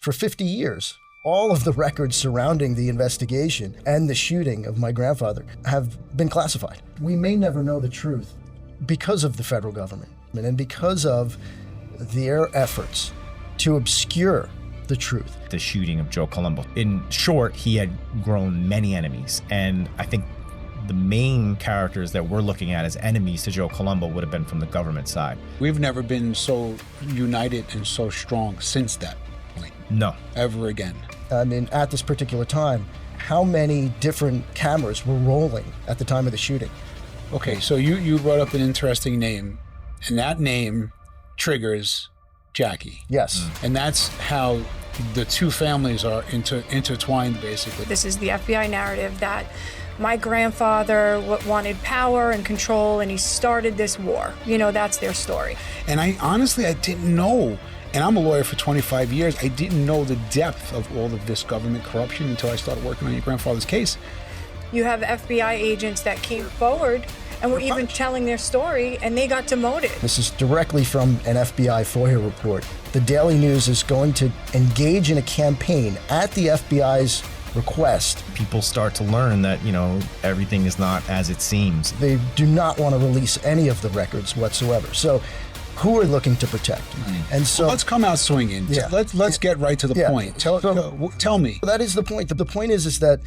For 50 years, all of the records surrounding the investigation and the shooting of my grandfather have been classified. We may never know the truth because of the federal government and because of their efforts to obscure the truth. The shooting of Joe Colombo. In short, he had grown many enemies. And I think the main characters that we're looking at as enemies to Joe Colombo would have been from the government side. We've never been so united and so strong since that point. No. Ever again. I mean, at this particular time, how many different cameras were rolling at the time of the shooting? Okay, so you brought up an interesting name, and that name triggers Jackie. Yes. And that's how the two families are intertwined, basically. This is the FBI narrative that my grandfather wanted power and control, and he started this war. You know, that's their story. And I didn't know, and I'm a lawyer for 25 years, I didn't know the depth of all of this government corruption until I started working on your grandfather's case. You have FBI agents that came forward and were even telling their story, and they got demoted. This is directly from an FBI FOIA report. The Daily News is going to engage in a campaign at the FBI's request. People start to learn that, you know, everything is not as it seems. They do not want to release any of the records whatsoever. So who are looking to protect? And so let's come out swinging. Yeah. Let's get right to the point. Tell me. That is the point. The point is that.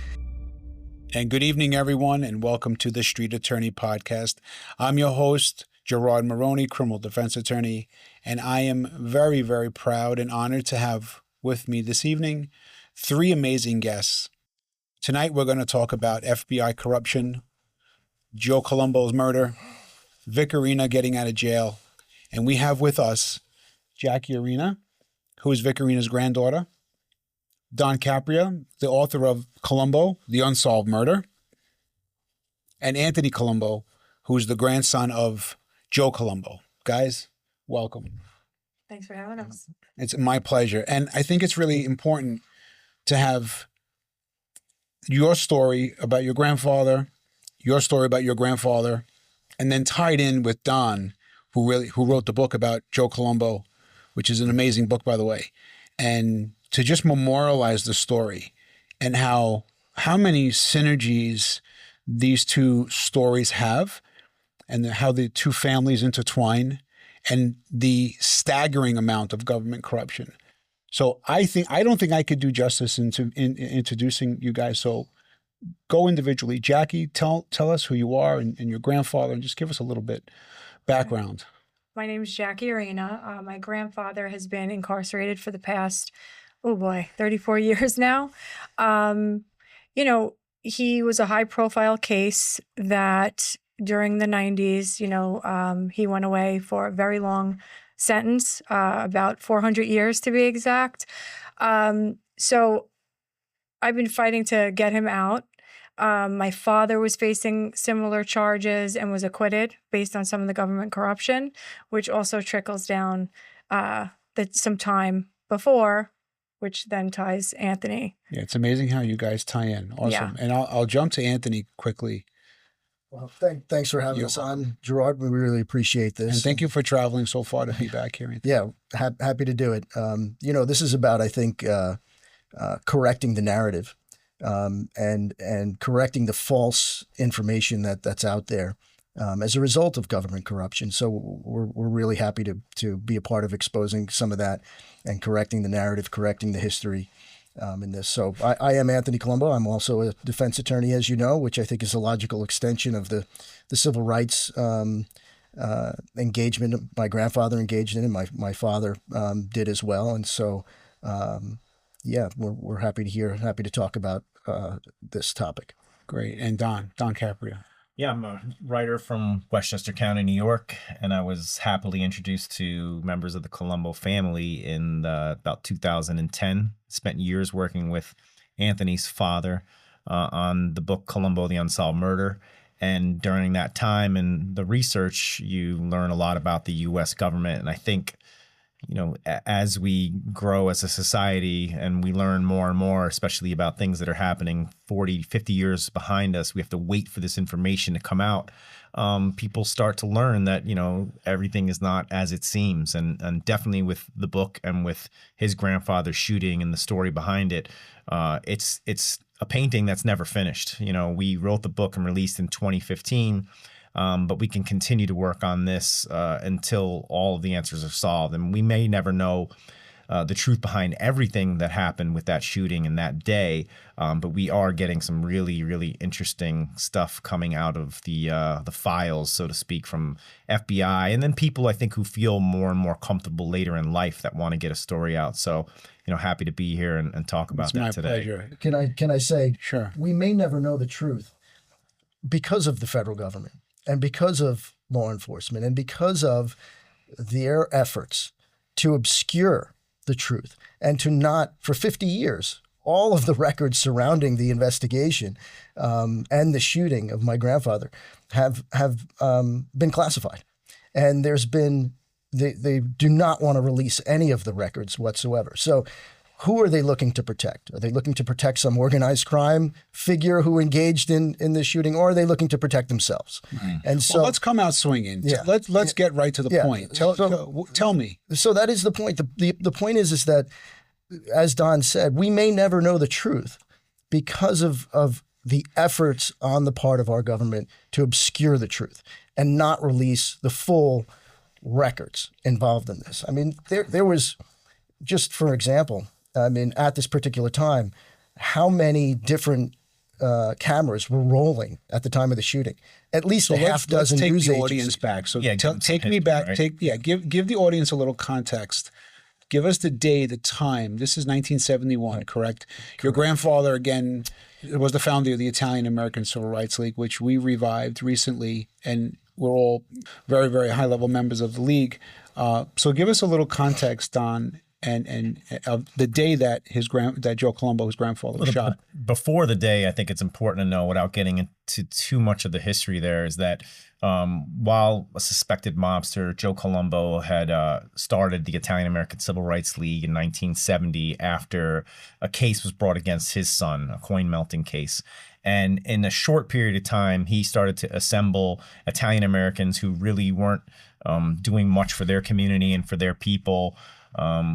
And good evening, everyone, and welcome to the Street Attorney Podcast. I'm your host, Gerard Marrone, criminal defense attorney, and I am very, very proud and honored to have with me this evening three amazing guests. Tonight, we're going to talk about FBI corruption, Joe Colombo's murder, Vic Orena getting out of jail, and we have with us Jackie Orena, who is Vic Orena's granddaughter, Don Capria, the author of Colombo, The Unsolved Murder, and Anthony Colombo, who's the grandson of Joe Colombo. Guys, welcome. Thanks for having us. It's my pleasure. And I think it's really important to have your story about your grandfather, your story about your grandfather, and then tied in with Don, who wrote the book about Joe Colombo, which is an amazing book, by the way. And to just memorialize the story and how many synergies these two stories have and how the two families intertwine and the staggering amount of government corruption. So I don't think I could do justice in introducing you guys. So go individually. Jackie, tell us who you are and your grandfather, and just give us a little bit background. My name is Jackie Orena. My grandfather has been incarcerated for the past 34 years now. You know, he was a high-profile case that during the 90s, you know, he went away for a very long sentence, about 400 years to be exact. So I've been fighting to get him out. My father was facing similar charges and was acquitted based on some of the government corruption, which also trickles down some time before, which then ties Anthony. Yeah, it's amazing how you guys tie in. Awesome. Yeah. And I'll jump to Anthony quickly. Well, thanks for having us on, Gerard. We really appreciate this. And thank you for traveling so far to be back here, Anthony. Yeah, happy to do it. You know, this is about, I think, correcting the narrative and correcting the false information that's out there as a result of government corruption. So we're really happy to be a part of exposing some of that and correcting the narrative, correcting the history in this. So I am Anthony Colombo. I'm also a defense attorney, as you know, which I think is a logical extension of the civil rights engagement my grandfather engaged in and my father did as well. And so, yeah, we're happy to talk about this topic. Great. And Don Capria. Yeah, I'm a writer from Westchester County, New York, and I was happily introduced to members of the Colombo family in about 2010. Spent years working with Anthony's father on the book Colombo, The Unsolved Murder. And during that time and the research, you learn a lot about the U.S. government. And I think as we grow as a society and we learn more and more, especially about things that are happening 40, 50 years behind us, we have to wait for this information to come out. People start to learn that, everything is not as it seems. And definitely with the book and with his grandfather's shooting and the story behind it, it's a painting that's never finished. We wrote the book and released in 2015. But we can continue to work on this until all of the answers are solved. And we may never know the truth behind everything that happened with that shooting and that day. But we are getting some really, really interesting stuff coming out of the files, so to speak, from FBI. And then people, I think, who feel more and more comfortable later in life that want to get a story out. So, happy to be here and talk about that today. It's my pleasure. Can I say, sure, we may never know the truth because of the federal government. And because of law enforcement and because of their efforts to obscure the truth and to not, for 50 years, all of the records surrounding the investigation and the shooting of my grandfather have been classified. And they do not want to release any of the records whatsoever. So who are they looking to protect? Are they looking to protect some organized crime figure who engaged in this shooting, or are they looking to protect themselves? Right. And so let's come out swinging. Yeah. Let's get right to the point. Tell me. So that is the point. The point is that, as Don said, we may never know the truth because of the efforts on the part of our government to obscure the truth and not release the full records involved in this. I mean, there was, just for example, at this particular time, how many different cameras were rolling at the time of the shooting? At least a half dozen take news the agencies. audience back. So Yeah, take me back. Right? Give the audience a little context. Give us the day, the time. This is 1971, correct? Your grandfather, again, was the founder of the Italian American Civil Rights League, which we revived recently, and we're all very, very high-level members of the league. So give us a little context, Don, and the day that that Joe Colombo, his grandfather, was shot. Before the day, I think it's important to know, without getting into too much of the history there, is that while a suspected mobster, Joe Colombo had started the Italian American Civil Rights League in 1970 after a case was brought against his son, a coin melting case. And in a short period of time, he started to assemble Italian Americans who really weren't doing much for their community and for their people.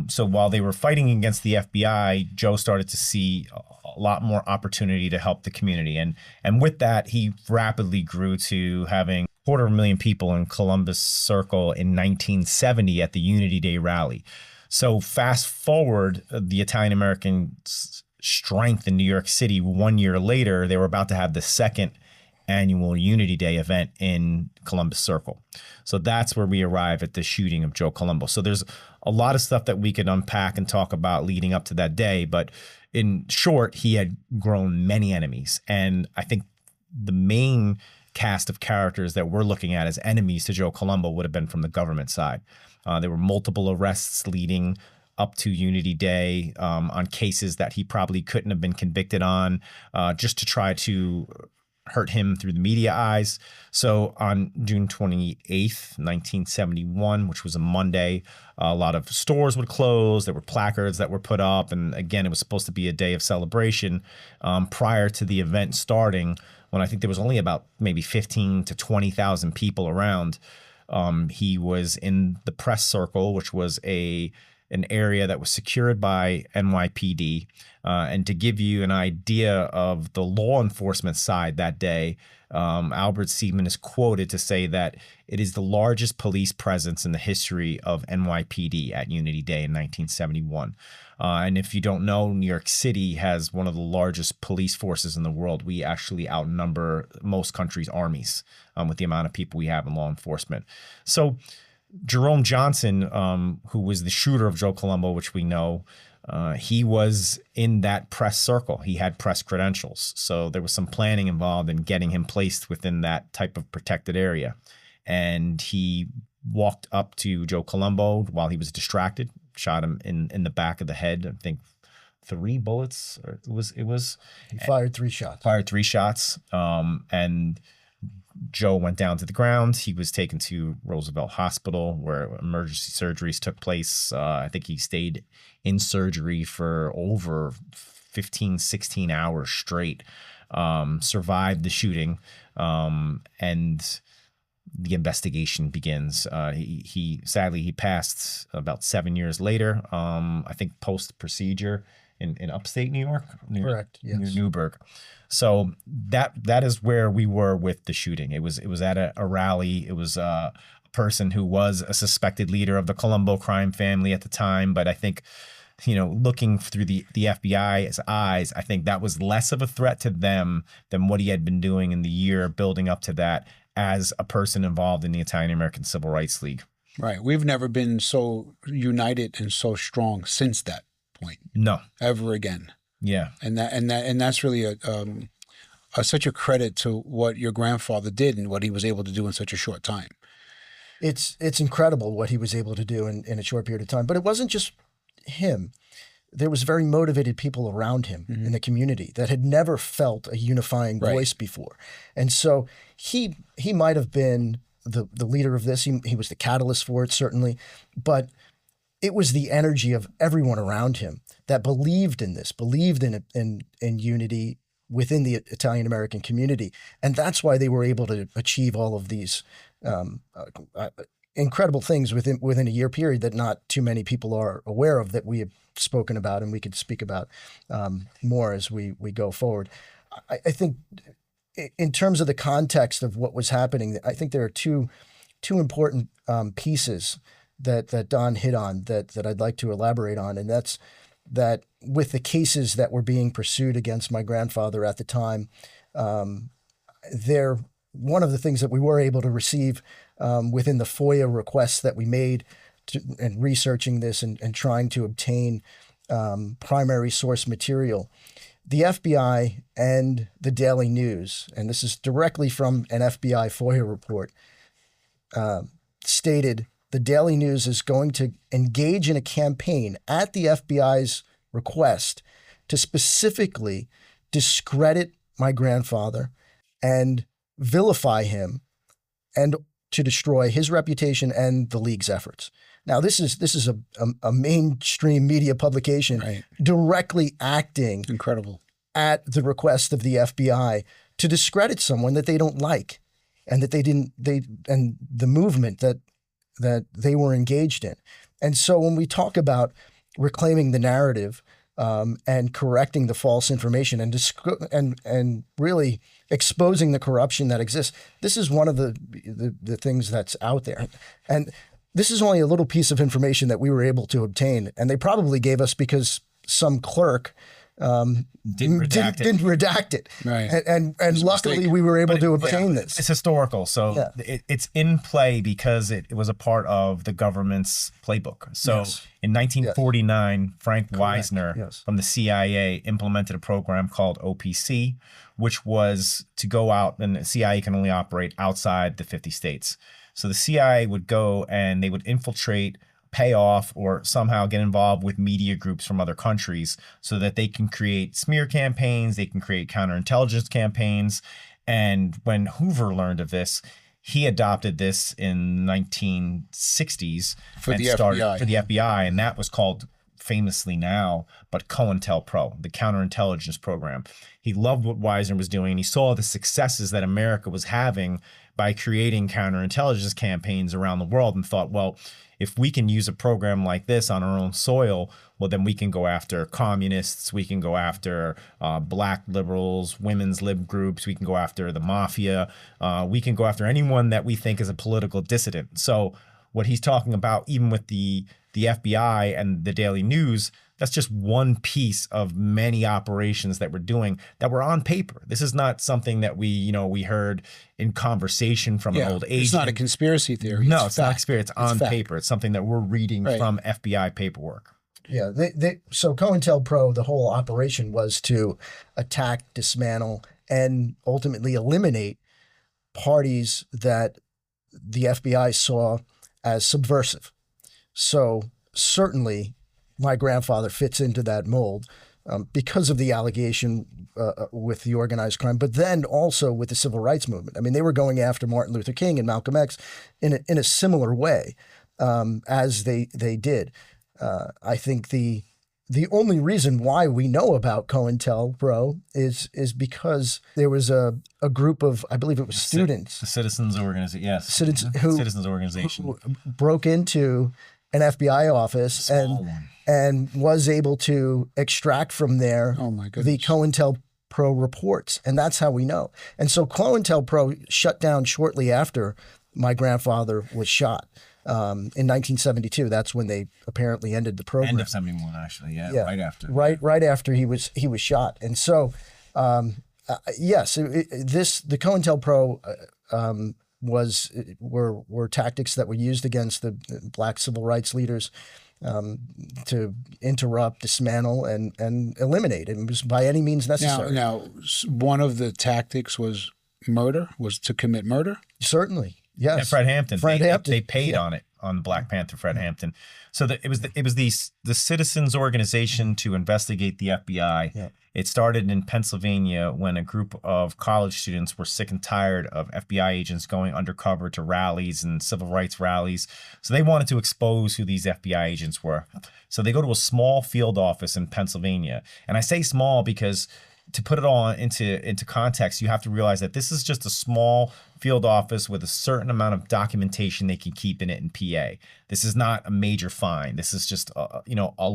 So while they were fighting against the FBI, Joe started to see a lot more opportunity to help the community. And with that, he rapidly grew to having 250,000 people in Columbus Circle in 1970 at the Unity Day rally. So fast forward, the Italian American strength in New York City, 1 year later, they were about to have the second annual Unity Day event in Columbus Circle. So that's where we arrive at the shooting of Joe Colombo. So there's a lot of stuff that we could unpack and talk about leading up to that day. But in short, he had grown many enemies. And I think the main cast of characters that we're looking at as enemies to Joe Colombo would have been from the government side. There were multiple arrests leading up to Unity Day on cases that he probably couldn't have been convicted on, just to try to hurt him through the media eyes. So on June 28th, 1971, which was a Monday, a lot of stores would close. There were placards that were put up. And again, it was supposed to be a day of celebration prior to the event starting, when I think there was only about maybe 15 to 20,000 people around. He was in the press circle, which was an area that was secured by NYPD. And to give you an idea of the law enforcement side that day, Albert Seaman is quoted to say that it is the largest police presence in the history of NYPD at Unity Day in 1971. And if you don't know, New York City has one of the largest police forces in the world. We actually outnumber most countries' armies with the amount of people we have in law enforcement. So Jerome Johnson, who was the shooter of Joe Colombo, which we know, he was in that press circle. He had press credentials. So there was some planning involved in getting him placed within that type of protected area. And he walked up to Joe Colombo while he was distracted, shot him in the back of the head. I think 3 bullets. Or it was. He fired 3 shots. Fired 3 shots. And Joe went down to the ground. He was taken to Roosevelt Hospital where emergency surgeries took place. I think he stayed in surgery for over 15, 16 hours straight, survived the shooting, and the investigation begins. He sadly passed about 7 years later. I think post procedure in upstate New York, Correct. near Yes. Newburgh. So that is where we were with the shooting. It was at a rally. It was a person who was a suspected leader of the Colombo crime family at the time. But I think, looking through the FBI's eyes, I think that was less of a threat to them than what he had been doing in the year building up to that as a person involved in the Italian-American Civil Rights League. Right. We've never been so united and so strong since that point. No. Ever again. Yeah. And that's really such a credit to what your grandfather did and what he was able to do in such a short time. It's incredible what he was able to do in a short period of time. But it wasn't just him. There was very motivated people around him in the community that had never felt a unifying voice before. And so he might have been the leader of this. He was the catalyst for it, certainly. But it was the energy of everyone around him that believed in this, believed in unity within the Italian-American community. And that's why they were able to achieve all of these incredible things within a year period that not too many people are aware of, that we have spoken about and we could speak about more as we go forward. I think in terms of the context of what was happening, I think there are two important pieces that Don hit on that I'd like to elaborate on, and that's that with the cases that were being pursued against my grandfather at the time, one of the things that we were able to receive within the FOIA requests that we made and researching this and trying to obtain primary source material, the FBI and the Daily News, and this is directly from an FBI FOIA report, stated the Daily News is going to engage in a campaign at the FBI's request to specifically discredit my grandfather and vilify him and to destroy his reputation and the League's efforts. Now, this is a mainstream media publication directly acting Incredible. at the request of the FBI to discredit someone that they don't like and that and the movement that they were engaged in. And so when we talk about reclaiming the narrative and correcting the false information and really exposing the corruption that exists, this is one of the things that's out there. And this is only a little piece of information that we were able to obtain, and they probably gave us because some clerk didn't redact it. Right. And luckily we were able to obtain this. It's historical. So it's in play because it was a part of the government's playbook. So in 1949, Frank Wisner from the CIA implemented a program called OPC, which was to go out, and the CIA can only operate outside the 50 states. So the CIA would go and they would infiltrate, pay off, or somehow get involved with media groups from other countries so that they can create smear campaigns, they can create counterintelligence campaigns. And when Hoover learned of this, he adopted this in 1960s for the FBI, and that was called famously now, but COINTELPRO, the counterintelligence program. He loved what Wisner was doing, and he saw the successes that America was having by creating counterintelligence campaigns around the world and thought, well, if we can use a program like this on our own soil, well, then we can go after communists, we can go after black liberals, women's lib groups, we can go after the mafia, we can go after anyone that we think is a political dissident. So what he's talking about, even with the FBI and the Daily News, that's just one piece of many operations that we're doing that were on paper. This is not something that we heard in conversation from an old agent. It's not a conspiracy theory. No, it's not a conspiracy. It's on paper. It's something that we're reading from FBI paperwork. Yeah. So COINTELPRO, the whole operation was to attack, dismantle, and ultimately eliminate parties that the FBI saw as subversive. So certainly my grandfather fits into that mold. because of the allegation with the organized crime, but then also with the civil rights movement. I mean, they were going after Martin Luther King and Malcolm X in a similar way as they did. I think the only reason why we know about COINTELPRO is because there was a group of, I believe it was students. The Citizens Organization, yes. Citizens Organization. Who broke into an FBI office and was able to extract from there the COINTELPRO reports. And that's how we know. And so COINTELPRO shut down shortly after my grandfather was shot. In 1972, that's when they apparently ended the program. End of 71, actually, right after. Right after he was shot. And so, yes, the COINTELPRO were tactics that were used against the black civil rights leaders to interrupt, dismantle, and eliminate. It was by any means necessary. Now, one of the tactics was to commit murder? Certainly. Yes. And Fred Hampton. Hampton. They paid on it, on the Black Panther, Fred Hampton. So it was the Citizens Organization to investigate the FBI. Yeah. It started in Pennsylvania when a group of college students were sick and tired of FBI agents going undercover to rallies and civil rights rallies. So they wanted to expose who these FBI agents were. So they go to a small field office in Pennsylvania. And I say small because to put it all into context, you have to realize that this is just a small field office with a certain amount of documentation they can keep in it in PA. This is not a major find. This is just a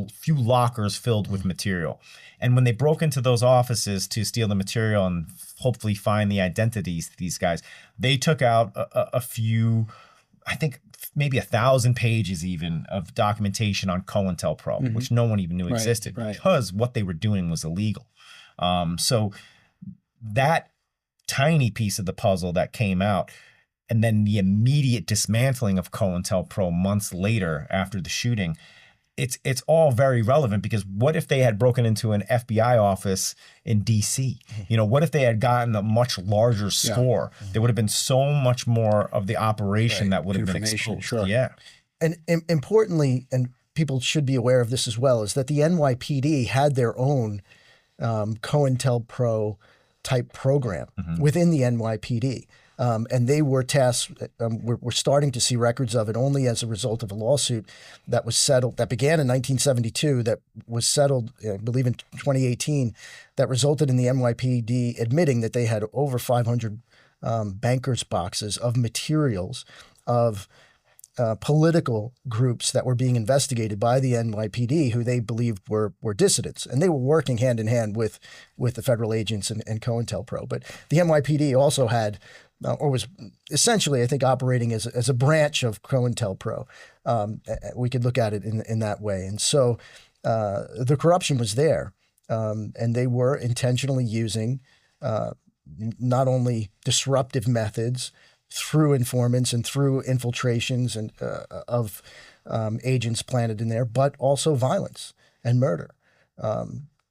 few lockers filled with material. And when they broke into those offices to steal the material and hopefully find the identities of these guys, they took out a few, I think maybe 1,000 pages even of documentation on COINTELPRO, which no one even knew existed because what they were doing was illegal. So that tiny piece of the puzzle that came out, and then the immediate dismantling of COINTELPRO months later after the shooting, it's all very relevant, because what if they had broken into an FBI office in DC? What if they had gotten a much larger score? There would have been so much more of the operation that would have been exposed. Sure. Yeah. And importantly, and people should be aware of this as well, is that the NYPD had their own COINTELPRO type program within the NYPD. And they were tasked, we're starting to see records of it only as a result of a lawsuit that was settled, that began in 1972, that was settled, I believe in 2018, that resulted in the NYPD admitting that they had over 500 bankers' boxes of materials of political groups that were being investigated by the NYPD, who they believed were dissidents. And they were working hand in hand with the federal agents and COINTELPRO. But the NYPD also had, or was essentially, I think, operating as a branch of COINTELPRO. We could look at it in that way. And so the corruption was there. And they were intentionally using not only disruptive methods through informants and through infiltrations and of agents planted in there, but also violence and murder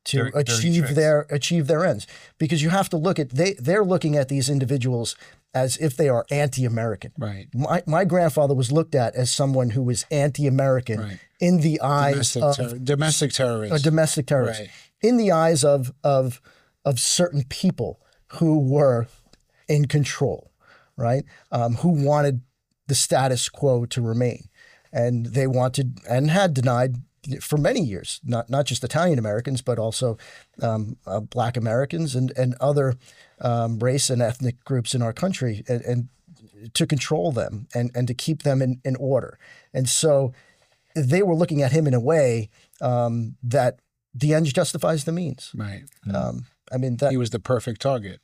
to achieve their ends. Because you have to look at they're looking at these individuals as if they are anti-American. Right. My grandfather was looked at as someone who was anti-American in the eyes of domestic terrorists. A domestic terrorist. Right. In the eyes of certain people who were in control. Right, who wanted the status quo to remain. And they wanted and had denied for many years, not just Italian Americans, but also Black Americans and other race and ethnic groups in our country, and to control them and to keep them in order. And so they were looking at him in a way that the end justifies the means. Right. I mean, that he was the perfect target.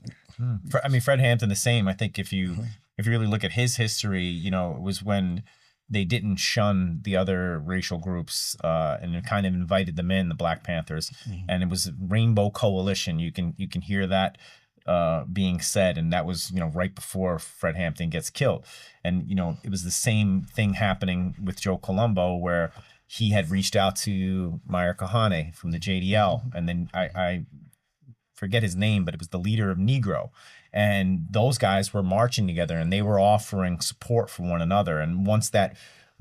I mean, Fred Hampton, the same. I think if you really look at his history, it was when they didn't shun the other racial groups and it kind of invited them in, the Black Panthers, and it was a Rainbow Coalition. You can hear that being said, and that was right before Fred Hampton gets killed, and it was the same thing happening with Joe Colombo, where he had reached out to Meyer Kahane from the JDL, and then I forget his name, but it was the leader of Negro. And those guys were marching together and they were offering support for one another. And once that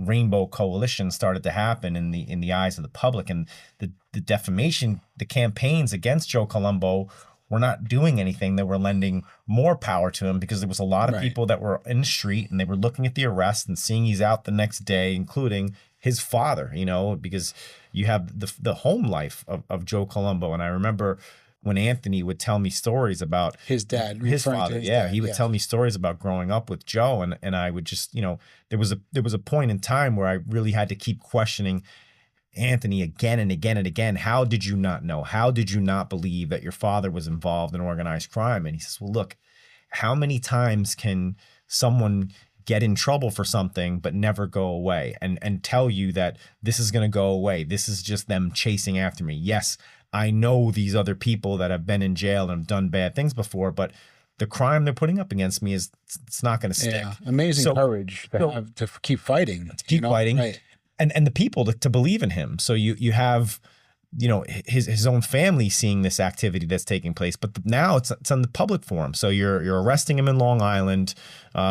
rainbow coalition started to happen in the eyes of the public, and the defamation, the campaigns against Joe Colombo were not doing anything. They were lending more power to him, because there was a lot of people that were in the street and they were looking at the arrest and seeing he's out the next day, including his father, you know, because you have the home life of Joe Colombo. And I remember when Anthony would tell me stories about his dad, his father. dad, He would tell me stories about growing up with Joe. And I would just, you know, there was a point in time where I really had to keep questioning Anthony again and again and again. How did you not know? How did you not believe that your father was involved in organized crime? And he says, well, look, how many times can someone get in trouble for something but never go away and tell you that this is going to go away? This is just them chasing after me. Yes, I know these other people that have been in jail and have done bad things before, but the crime they're putting up against me it's not going to stick. Yeah, amazing courage to keep fighting. To keep fighting. Right. And the people to believe in him. So you have, you know, his own family seeing this activity that's taking place, but now it's on the public forum. So you're arresting him in Long Island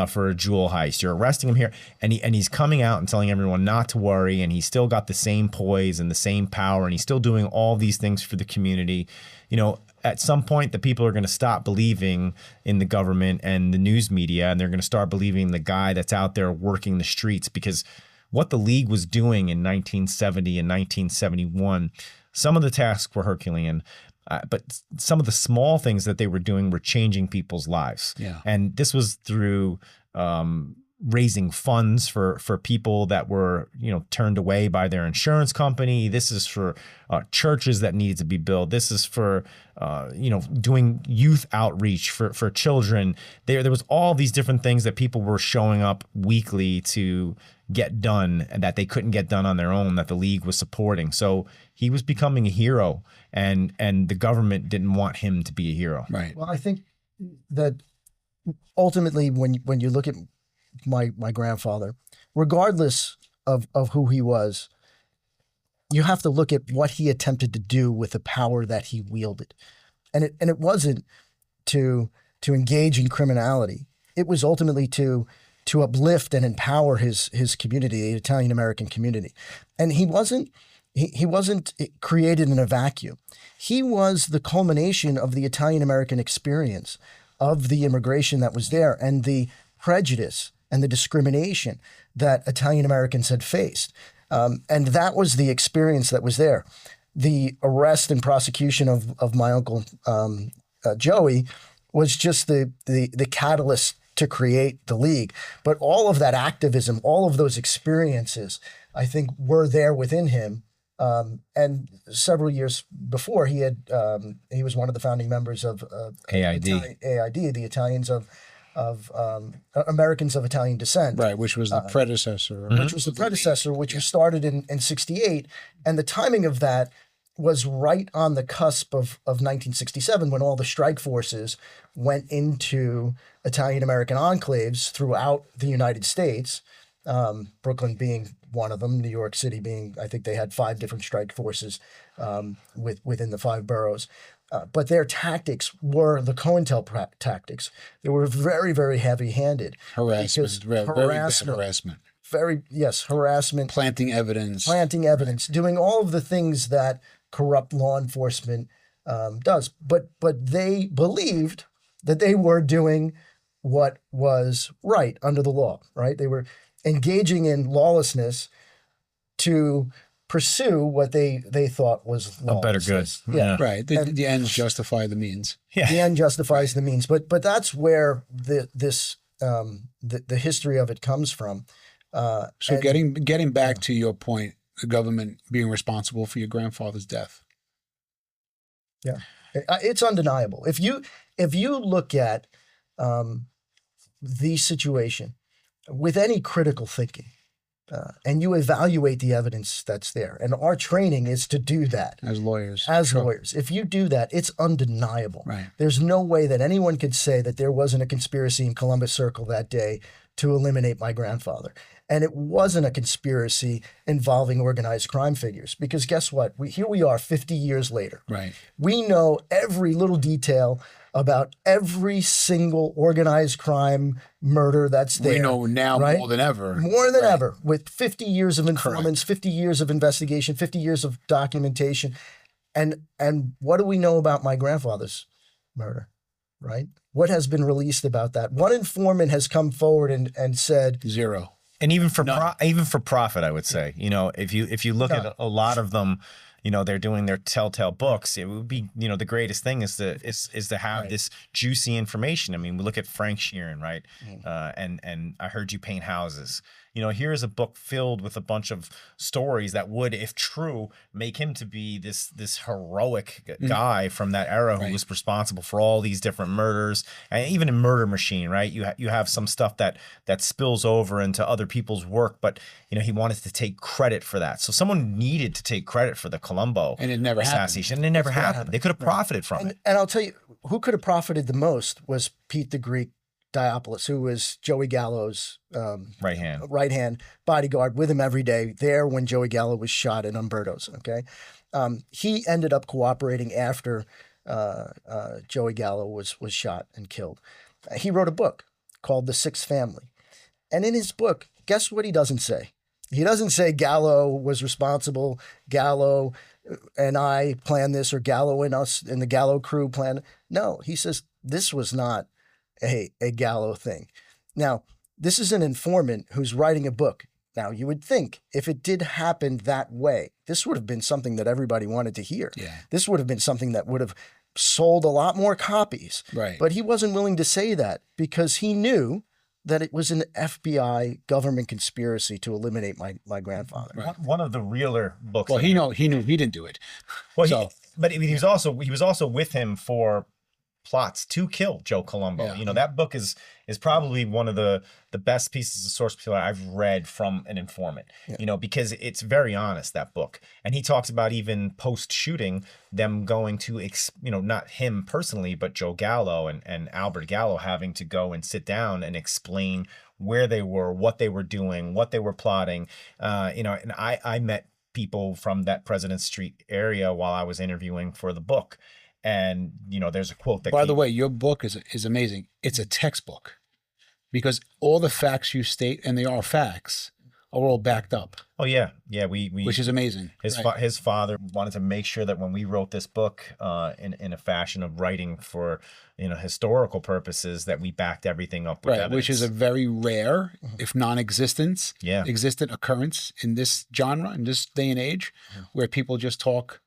for a jewel heist. You're arresting him here, and he's coming out and telling everyone not to worry, and he's still got the same poise and the same power, and he's still doing all these things for the community. You know, at some point, the people are going to stop believing in the government and the news media, and they're going to start believing the guy that's out there working the streets, because what the League was doing in 1970 and 1971, some of the tasks were Herculean, but some of the small things that they were doing were changing people's lives. Yeah. And this was through raising funds for people that were, you know, turned away by their insurance company. This is for churches that needed to be built. This is for, you know, doing youth outreach for children. There was all these different things that people were showing up weekly to get done, and that they couldn't get done on their own, that the League was supporting. So he was becoming a hero, and the government didn't want him to be a hero. Right. Well, I think that ultimately, when you look at my grandfather, regardless of who he was, you have to look at what he attempted to do with the power that he wielded, and it wasn't to engage in criminality. It was ultimately to uplift and empower his community, the Italian American community. And he wasn't created in a vacuum. He was the culmination of the Italian American experience, of the immigration that was there, and the prejudice and the discrimination that Italian Americans had faced. And that was the experience that was there. The arrest and prosecution of my uncle Joey was just the catalyst to create the League. But all of that activism, all of those experiences, I think were there within him. And several years before, he was one of the founding members of AID, the Italians of Americans of Italian descent. Right, which was the predecessor. Which was the predecessor, which was started in 68. And the timing of that was right on the cusp of 1967, when all the strike forces went into Italian American enclaves throughout the United States, Brooklyn being one of them, New York City being, I think they had 5 different strike forces within the 5 boroughs. But their tactics were the COINTELPRO tactics. They were very, very heavy-handed. Harassment. Harassment. Planting evidence. Doing all of the things that corrupt law enforcement does. But they believed that they were doing what was right under the law, right? They were engaging in lawlessness to pursue what they thought was lawless. A better good. Yeah. Right. The ends justify the means. Yeah. The end justifies the means. But that's where the history of it comes from. So getting back to your point, the government being responsible for your grandfather's death. Yeah. It's undeniable. If you look at the situation with any critical thinking, and you evaluate the evidence that's there, and our training is to do that as lawyers. Lawyers, if you do that, it's undeniable. Right. There's no way that anyone could say that there wasn't a conspiracy in Columbus Circle that day to eliminate my grandfather. And it wasn't a conspiracy involving organized crime figures, because guess what? Here we are 50 years later. Right. We know every little detail about every single organized crime murder that's there. We know now right? more than ever. More than ever, with 50 years of informants, 50 years of investigation, 50 years of documentation. And what do we know about my grandfather's murder, right? What has been released about that? One informant has come forward and said Zero. And even for even for profit, I would say, you know, if you look at a lot of them, you know, they're doing their telltale books. It would be, you know, the greatest thing is to have this juicy information. I mean, we look at Frank Sheeran, right? And I Heard You Paint Houses. You know, here's a book filled with a bunch of stories that would, if true, make him to be this heroic guy from that era who was responsible for all these different murders, and even in Murder Machine, right? You have some stuff that spills over into other people's work, but you know, he wanted to take credit for that. So someone needed to take credit for the Colombo and it never assassination, and it never happened. They could have profited from it. And I'll tell you, who could have profited the most was Pete the Greek Diopoulos, who was Joey Gallo's right hand bodyguard, with him every day, there when Joey Gallo was shot in Umberto's. Okay, he ended up cooperating after Joey Gallo was shot and killed. He wrote a book called The Sixth Family, and in his book, guess what he doesn't say? He doesn't say Gallo was responsible, Gallo and I planned this, or Gallo and us and the Gallo crew planned. No, he says this was not a Gallo thing. Now, this is an informant who's writing a book. Now, you would think if it did happen that way, this would have been something that everybody wanted to hear. Yeah. This would have been something that would have sold a lot more copies. Right. But he wasn't willing to say that because he knew that it was an FBI government conspiracy to eliminate my grandfather. Right. One of the realer books. Well, he knew he didn't do it. Well, but he was also with him for plots to kill Joe Colombo. Yeah. You know, that book is probably one of the best pieces of source material I've read from an informant, you know, because it's very honest, that book. And he talks about even post-shooting, them going to, you know, not him personally, but Joe Gallo and Albert Gallo having to go and sit down and explain where they were, what they were doing, what they were plotting. You know, and I met people from that President Street area while I was interviewing for the book. And, you know, there's a quote that... By the way, your book is amazing. It's a textbook because all the facts you state, and they are facts, are all backed up. Oh, yeah. Yeah, we which is amazing. His father wanted to make sure that when we wrote this book in a fashion of writing for, you know, historical purposes, that we backed everything up with evidence. Which is a very rare, if non-existent, existent occurrence in this genre, in this day and age, where people just talk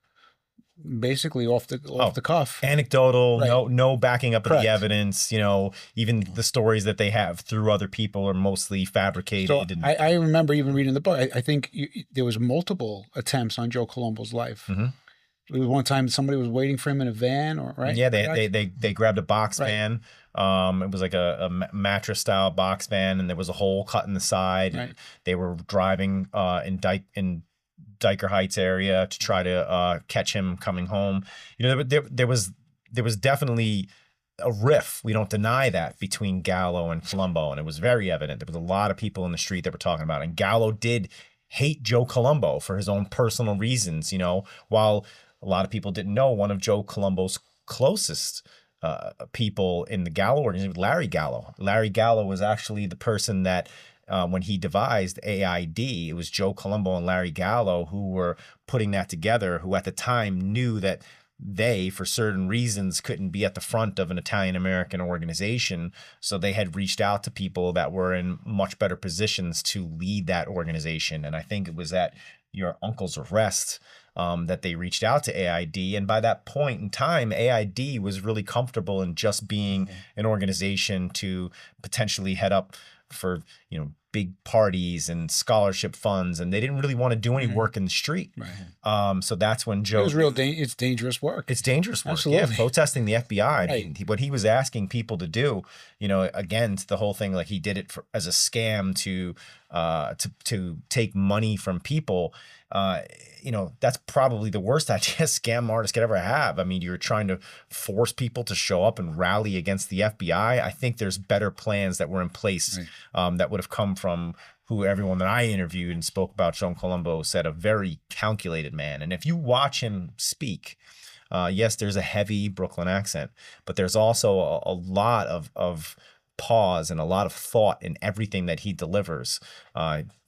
basically off the cuff, anecdotal, no backing up of the evidence. You know, even the stories that they have through other people are mostly fabricated. So I remember even reading the book. I think there was multiple attempts on Joe Colombo's life. It was one time somebody was waiting for him in a van, Yeah, they grabbed a box van. It was like a mattress style box van, and there was a hole cut in the side. Right. They were driving in Diker Heights area to try to catch him coming home. You know, there was definitely a rift. We don't deny that between Gallo and Colombo, and it was very evident. There was a lot of people in the street that were talking about it. And Gallo did hate Joe Colombo for his own personal reasons. You know, while a lot of people didn't know, one of Joe Colombo's closest people in the Gallo organization, Larry Gallo. Larry Gallo was actually the person that when he devised AID, it was Joe Colombo and Larry Gallo who were putting that together, who at the time knew that they, for certain reasons, couldn't be at the front of an Italian-American organization. So they had reached out to people that were in much better positions to lead that organization. And I think it was at your uncle's arrest that they reached out to AID. And by that point in time, AID was really comfortable in just being an organization to potentially head up for, you know, big parties and scholarship funds, and they didn't really want to do any work in the street. Right. So that's when Joe... It was it's dangerous work. It's dangerous work. Absolutely. Yeah, protesting the FBI. Right. What he was asking people to do, you know, again, the whole thing, like he did it as a scam to take money from people. you know, that's probably the worst idea a scam artist could ever have. I mean, you're trying to force people to show up and rally against the FBI. I think there's better plans that were in place that would have come from who everyone that I interviewed and spoke about Joe Colombo said, a very calculated man. And if you watch him speak, yes, there's a heavy Brooklyn accent, but there's also a lot of pause and a lot of thought in everything that he delivers.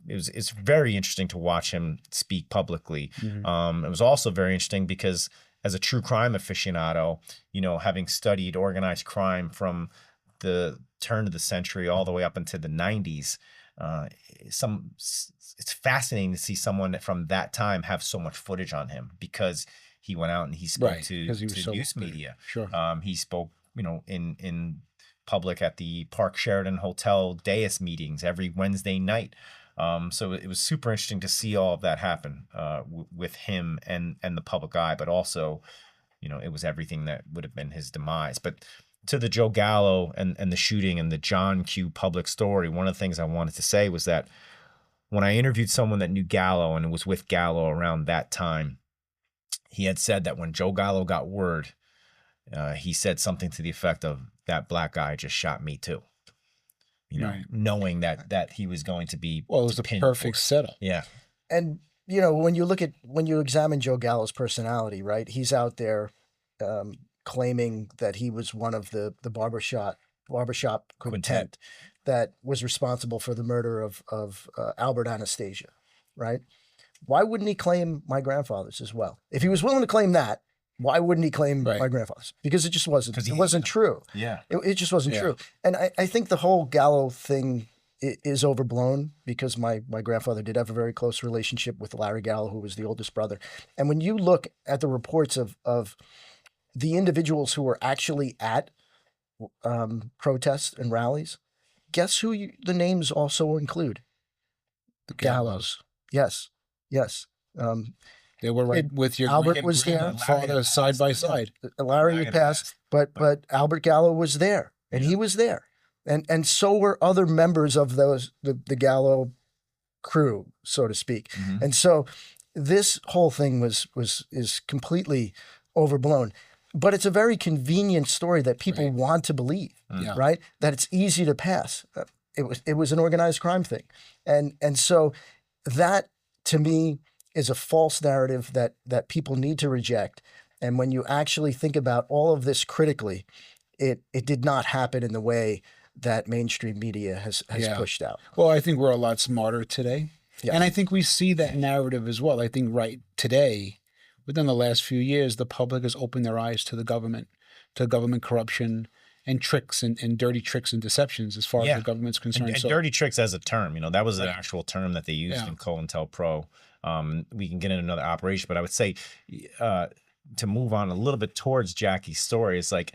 It's very interesting to watch him speak publicly. It was also very interesting because as a true crime aficionado, you know, having studied organized crime from the turn of the century all the way up into the 90s, it's fascinating to see someone from that time have so much footage on him because he went out and he spoke to news media. Sure. He spoke, you know, in public at the Park Sheraton Hotel dais meetings every Wednesday night. So it was super interesting to see all of that happen with him and the public eye, but also, you know, it was everything that would have been his demise. But to the Joe Gallo and the shooting and the John Q. Public story, one of the things I wanted to say was that when I interviewed someone that knew Gallo and was with Gallo around that time, he had said that when Joe Gallo got word, he said something to the effect of, that black guy just shot me too. You know, knowing that he was going to be. Well, it was the perfect setup. Yeah. And, you know, when you examine Joe Gallo's personality, right, he's out there claiming that he was one of the barbershop quintet that was responsible for the murder of Albert Anastasia, right? Why wouldn't he claim my grandfather's as well? If he was willing to claim that, why wouldn't he claim my grandfather's? Because it just wasn't. It wasn't true. Yeah. It just wasn't true. And I think the whole Gallo thing is overblown because my grandfather did have a very close relationship with Larry Gallo, who was the oldest brother. And when you look at the reports of the individuals who were actually at protests and rallies, guess who the names also include? The Gallos. Yes. They were right with your Albert was there. Father side by side. Larry had passed, but Albert Gallo was there, and he was there, and so were other members of the Gallo crew, so to speak. And so this whole thing is completely overblown. But it's a very convenient story that people want to believe, right? That it's easy to pass. It was an organized crime thing, and so that to me is a false narrative that people need to reject. And when you actually think about all of this critically, it did not happen in the way that mainstream media has pushed out. Well, I think we're a lot smarter today. Yes. And I think we see that narrative as well. I think right today, within the last few years, the public has opened their eyes to the government, to government corruption and tricks and dirty tricks and deceptions as far as the government's concerned. And so, dirty tricks as a term, you know, that was an actual term that they used in COINTELPRO. We can get into another operation, but I would say to move on a little bit towards Jackie's story, it's like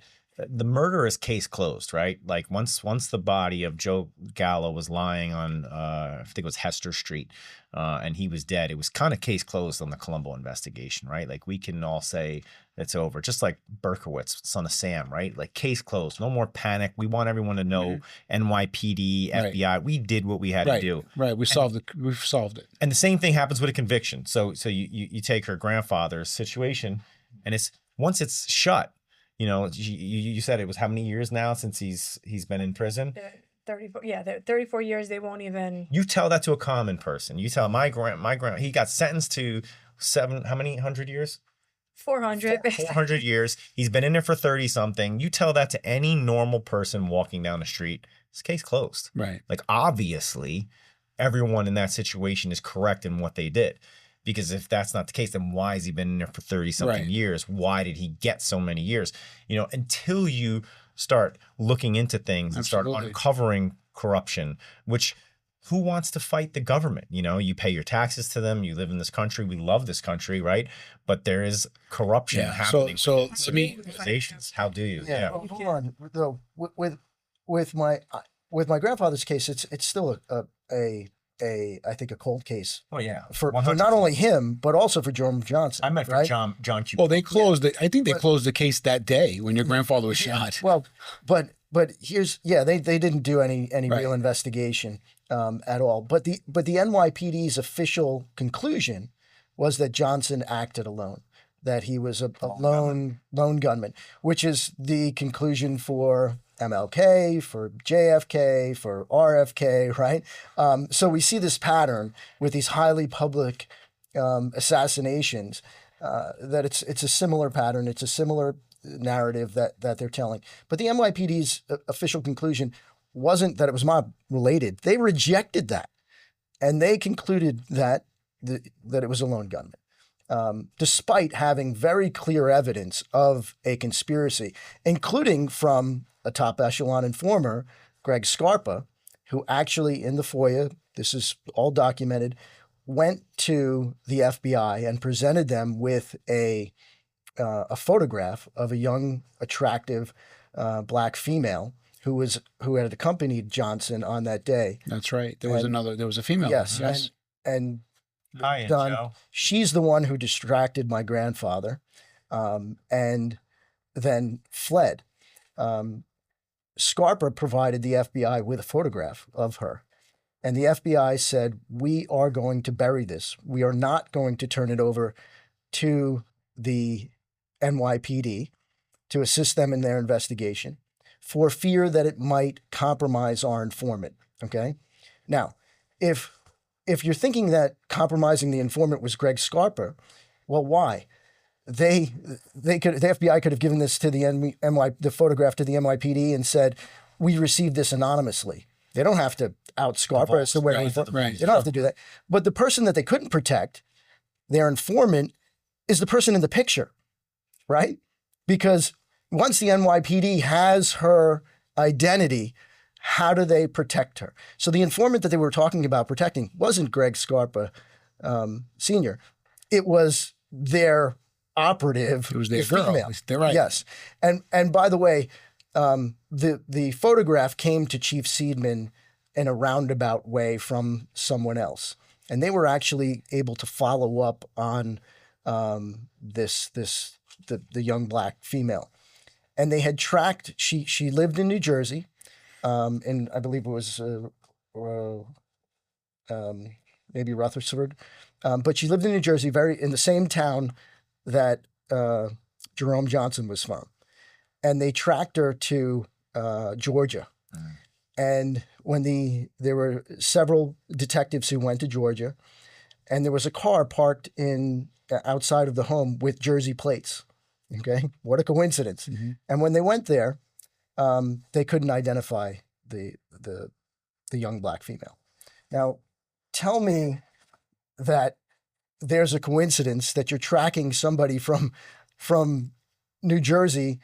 the murder is case closed, right? Like once the body of Joe Gallo was lying on, I think it was Hester Street, and he was dead, it was kind of case closed on the Colombo investigation, right? Like we can all say it's over, just like Berkowitz, son of Sam, right? Like case closed, no more panic. We want everyone to know NYPD, FBI, we did what we had to do. Right, we've solved it. And the same thing happens with a conviction. So you take her grandfather's situation, and once it's shut. You know, you said it was how many years now since he's been in prison? 34. Yeah, 34 years. They won't even. You tell that to a common person. You tell my grand. He got sentenced to how many 100 years? 400. 400 years. He's been in there for 30 something. You tell that to any normal person walking down the street. It's case closed. Right. Like obviously, everyone in that situation is correct in what they did. Because if that's not the case, then why has he been in there for 30 something years? Why did he get so many years? You know, until you start looking into things and start uncovering corruption, which who wants to fight the government? You know, you pay your taxes to them. You live in this country. We love this country, right? But there is corruption happening. So let me. How do you? Yeah. Well, hold on. Though with my grandfather's case, it's still I think a cold case. Oh yeah, for not only him but also for Jerome Johnson. I meant for John Q. Well, they closed it. I think they closed the case that day when your grandfather was shot. Well, but here's they didn't do any real investigation at all. But the NYPD's official conclusion was that Johnson acted alone, that he was a lone gunman, which is the conclusion for MLK, for JFK, for RFK, right? So we see this pattern with these highly public assassinations, that it's a similar pattern, it's a similar narrative that they're telling. But the NYPD's official conclusion wasn't that it was mob related. They rejected that, and they concluded that it was a lone gunman, despite having very clear evidence of a conspiracy, including from a top echelon informer, Greg Scarpa, who actually in the FOIA, this is all documented, went to the FBI and presented them with a photograph of a young, attractive black female who had accompanied Johnson on that day. That's right. There was a female. Yes. And Hi, Don, Joe. she's the one who distracted my grandfather, and then fled. Scarpa provided the FBI with a photograph of her. And the FBI said, we are going to bury this. We are not going to turn it over to the NYPD to assist them in their investigation for fear that it might compromise our informant. Okay. Now, if you're thinking that compromising the informant was Greg Scarpa, well, why? The FBI could have given this to the photograph to the NYPD and said, we received this anonymously. They don't have to out Scarpa as to where right. They don't have to do that. But the person that they couldn't protect, their informant, is the person in the picture, right? Because once the NYPD has her identity, how do they protect her? So the informant that they were talking about protecting wasn't Greg Scarpa Sr. It was their operative. It was their girl. Female. They're right. Yes. And by the way, the photograph came to Chief Seidman in a roundabout way from someone else. And they were actually able to follow up on the young black female. And they had tracked, she lived in New Jersey, and I believe it was maybe Rutherford, but she lived in New Jersey, in the same town that Jerome Johnson was from. And they tracked her to Georgia. Mm. And when there were several detectives who went to Georgia, and there was a car parked outside of the home with Jersey plates. Okay, what a coincidence! Mm-hmm. And when they went there, they couldn't identify the young black female. Now, tell me that there's a coincidence that you're tracking somebody from New Jersey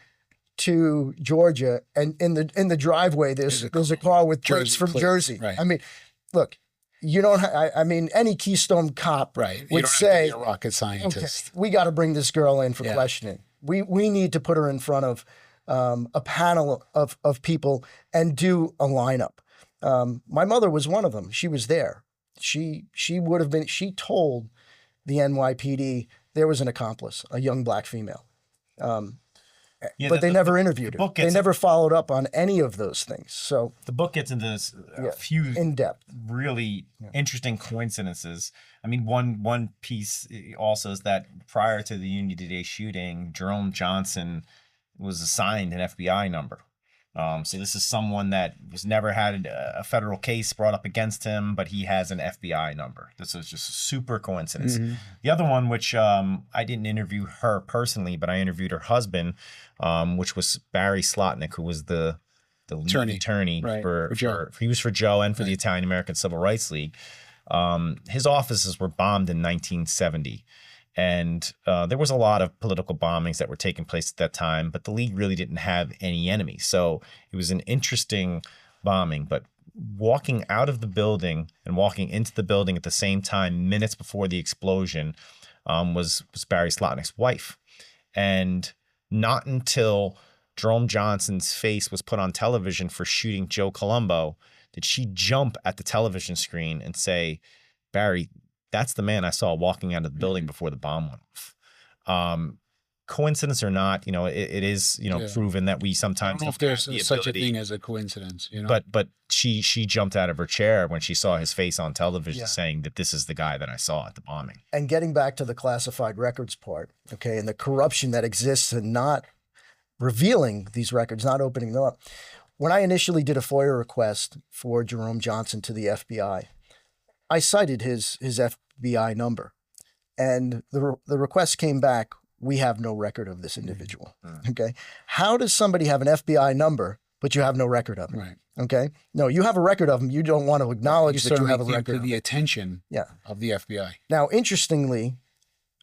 to Georgia, and in the driveway there's a car with plates from Jersey. Right. I mean, look, you don't. I mean, any Keystone cop would say, have to be a rocket scientist. Okay, we got to bring this girl in for questioning. We need to put her in front of a panel of people and do a lineup. My mother was one of them. She was there. She would have been. She told the NYPD there was an accomplice, a young black female. But they never interviewed her. They never followed up on any of those things. So the book gets into a few in depth, really interesting coincidences. I mean, one piece also is that prior to the Unity Day shooting, Jerome Johnson was assigned an FBI number. So this is someone that was never had a federal case brought up against him, but he has an FBI number. This is just a super coincidence. Mm-hmm. The other one, which I didn't interview her personally, but I interviewed her husband, which was Barry Slotnick, who was the lead attorney for he was for Joe and for the Italian American Civil Rights League. His offices were bombed in 1970. And there was a lot of political bombings that were taking place at that time, but the League really didn't have any enemies. So it was an interesting bombing. But walking out of the building and walking into the building at the same time, minutes before the explosion, was Barry Slotnick's wife. And not until Jerome Johnson's face was put on television for shooting Joe Colombo did she jump at the television screen and say, Barry, that's the man I saw walking out of the building before the bomb went off. coincidence or not, it is, Yeah. proven that we I sometimes don't know if don't have there's the such a ability. thing as a coincidence, But she jumped out of her chair when she saw his face on television Yeah. saying that this is the guy that I saw at the bombing. And getting back to the classified records part, okay, and the corruption that exists in not revealing these records, not opening them up. When I initially did a FOIA request for Jerome Johnson to the FBI, I cited his FBI number, and the request came back, we have no record of this individual. Okay. How does somebody have an FBI number, but you have no record of him? Right. Okay. No, you have a record of him. You don't want to acknowledge that you certainly have a came record to of the him. attention Yeah. of the FBI. Now, interestingly,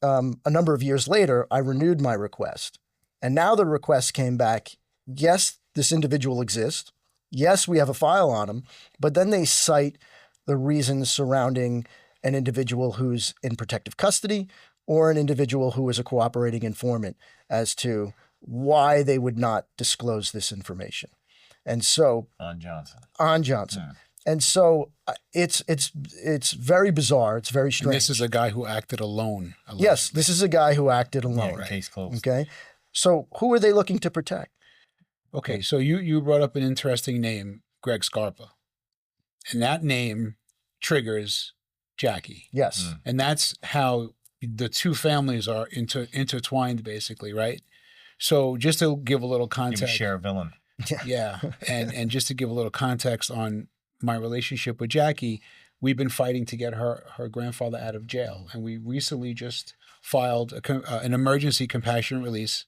a number of years later, I renewed my request. And now the request came back, yes, this individual exists. Yes, we have a file on him. But then they cite the reasons surrounding an individual who's in protective custody or an individual who is a cooperating informant as to why they would not disclose this information. And so On Johnson. on Johnson. Yeah. And so it's very bizarre. It's very And strange. this is a guy who acted alone. Yes, this is a guy who acted Yeah, alone. case closed. Okay. So who are they looking to protect? Okay, so you brought up an interesting name, Greg Scarpa. And that name triggers Jackie. Yes. And that's how the two families are intertwined, basically, right? So just to give a little You context. share a villain. Yeah. And just to give a little context on my relationship with Jackie, we've been fighting to get her grandfather out of jail. And we recently just filed an emergency compassionate release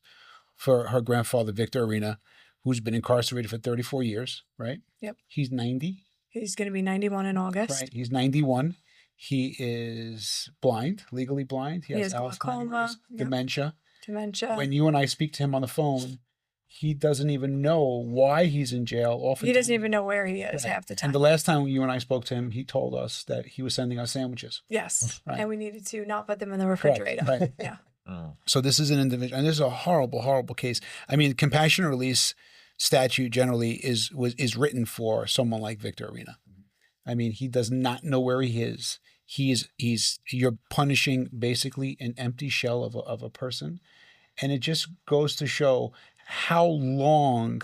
for her grandfather, Vic Orena, who's been incarcerated for 34 years, right? Yep. He's 90, He's going to be 91 in August. right? He's 91. He is blind, legally blind. He He has has glaucoma, Alzheimer's, yep. dementia. Dementia. When you and I speak to him on the phone, he doesn't even know why he's in jail. He doesn't even know where he is half the time. And the last time you and I spoke to him, he told us that he was sending us sandwiches. Yes. Right. And we needed to not put them in the refrigerator. Right. Yeah. So this is an individual, and this is a horrible, horrible case. I mean, compassionate release statute generally is written for someone like Vic Orena. I mean, he does not know where he is. You're punishing basically an empty shell of a person, and it just goes to show how long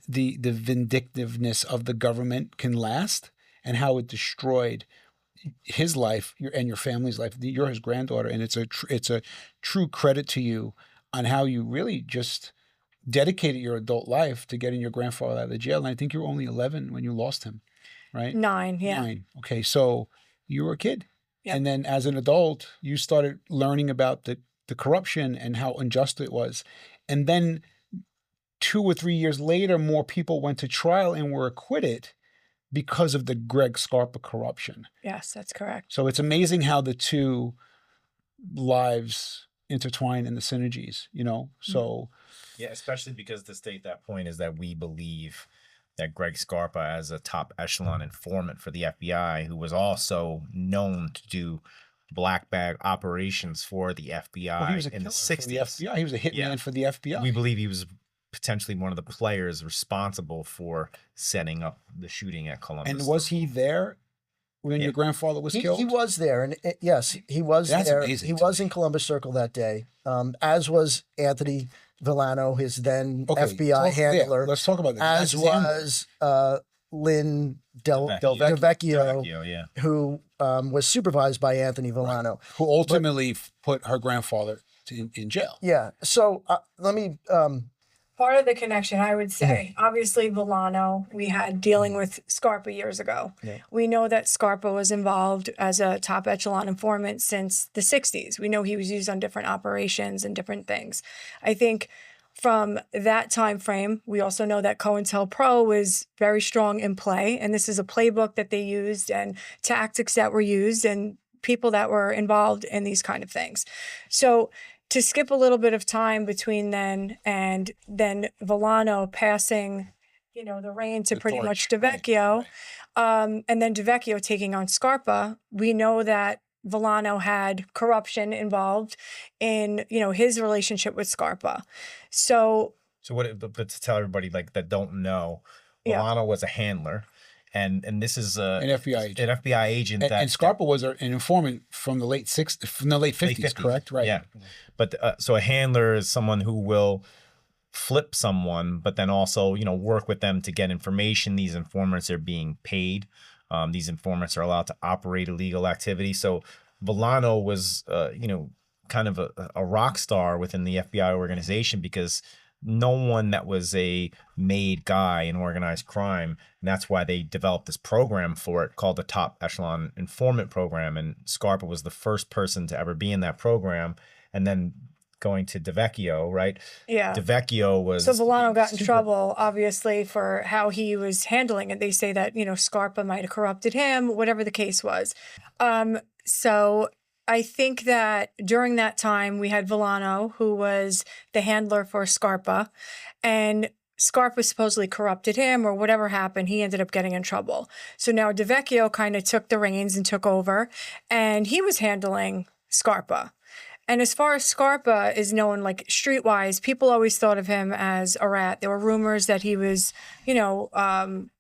the vindictiveness of the government can last, and how it destroyed his life and your family's life. You're his granddaughter, and it's a true credit to you on how you really just dedicated your adult life to getting your grandfather out of the jail. And I think you were only 11 when you lost him, right? 9. Yeah. 9. Okay, so you were a kid. Yep. And then as an adult, you started learning about the corruption and how unjust it was. And then 2 or 3 years later, more people went to trial and were acquitted because of the Greg Scarpa corruption. Yes, that's correct. So it's amazing how the two lives intertwine in the synergies, So Yeah, especially because to state that point is that we believe that Greg Scarpa, as a top echelon informant for the FBI, who was also known to do black bag operations for the FBI well, he was a in killer the for 60s. the FBI. He was a hitman Yeah. for the FBI. We believe he was potentially one of the players responsible for setting up the shooting at Columbus. And was he there when Yeah. your grandfather was killed? He was there, and yes, he was That's there. amazing He to was me. in Columbus Circle that day, as was Anthony Villano, his then FBI handler, let's talk about that. as That's his handler. was Lynn Delvecchio. Delvecchio, yeah. who was supervised by Anthony Villano. Who ultimately put her grandfather in jail. Yeah. So let me. Part of the connection, I would say, obviously Villano, we had dealing with Scarpa years ago. Yeah. We know that Scarpa was involved as a top echelon informant since the 60s. We know he was used on different operations and different things. I think from that time frame, we also know that COINTELPRO was very strong in play, and this is a playbook that they used and tactics that were used and people that were involved in these kind of things. So to skip a little bit of time between then and then Villano passing, the reign to The pretty torch, much DeVecchio, and then DeVecchio taking on Scarpa, we know that Villano had corruption involved in, his relationship with Scarpa. So But to tell everybody that don't know, Yeah. Villano was a handler. And this is An FBI agent. An FBI agent And Scarpa was an informant from the late 50s, correct? Right. Yeah. But so a handler is someone who will flip someone, but then also, you know, work with them to get information. These informants are being paid. These informants are allowed to operate illegal activity. So Villano was, you know, kind of a rock star within the FBI organization, because no one that was a made guy in organized crime. And that's why they developed this program for it called the Top Echelon Informant Program. And Scarpa was the first person to ever be in that program. And then going to DeVecchio, right? Yeah. DeVecchio was... So Villano got in trouble, obviously, for how he was handling it. They say that, you know, Scarpa might have corrupted him, whatever the case was. So I think that during that time, we had Villano, who was the handler for Scarpa, and Scarpa supposedly corrupted him, or whatever happened, he ended up getting in trouble. So now DeVecchio kind of took the reins and took over, and he was handling Scarpa. And as far as Scarpa is known, like streetwise, people always thought of him as a rat. There were rumors that he was, you know,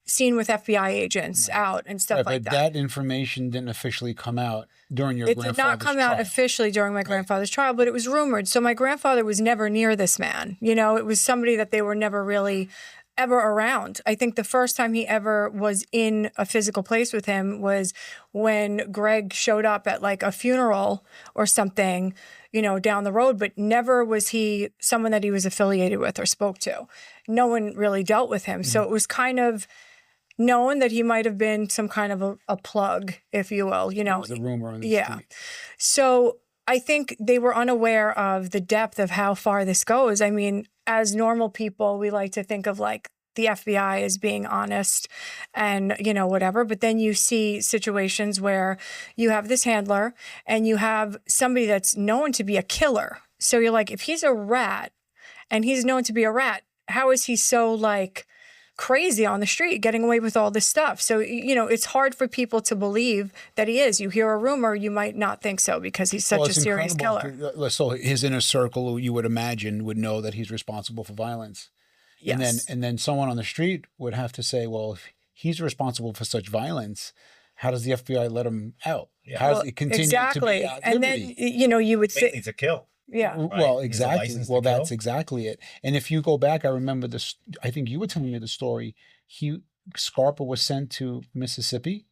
seen with FBI agents out and stuff like but that. that information didn't officially come out during your It grandfather's did not come out officially during my grandfather's trial, but it was rumored. So my grandfather was never near this man. You know, it was somebody that they were never really ever around. I think the first time he ever was in a physical place with him was when Greg showed up at like a funeral or something, you know, down the road, but never was he someone that he was affiliated with or spoke to. No one really dealt with him. So it was kind of known that he might have been some kind of a plug, if you will, you know. It was a rumor on the street. So I think they were unaware of the depth of how far this goes. I mean, as normal people, we like to think of like the FBI as being honest and, you know, whatever. But then you see situations where you have this handler and you have somebody that's known to be a killer. So you're like, if he's a rat and he's known to be a rat, how is he so like crazy on the street getting away with all this stuff? So, you know, it's hard for people to believe that he is. You hear a rumor, you might not think so because he's such a serious killer. So his inner circle, you would imagine, would know that he's responsible for violence. Yes. And then someone on the street would have to say, well, if he's responsible for such violence, how does the FBI let him out? Yeah. How does it continue to be at and liberty? then, you know, you would say, It's a kill. yeah. Well, Right. exactly. Well, that's exactly it. And if you go back, I remember this. I think you were telling me the story. Scarpa was sent to Mississippi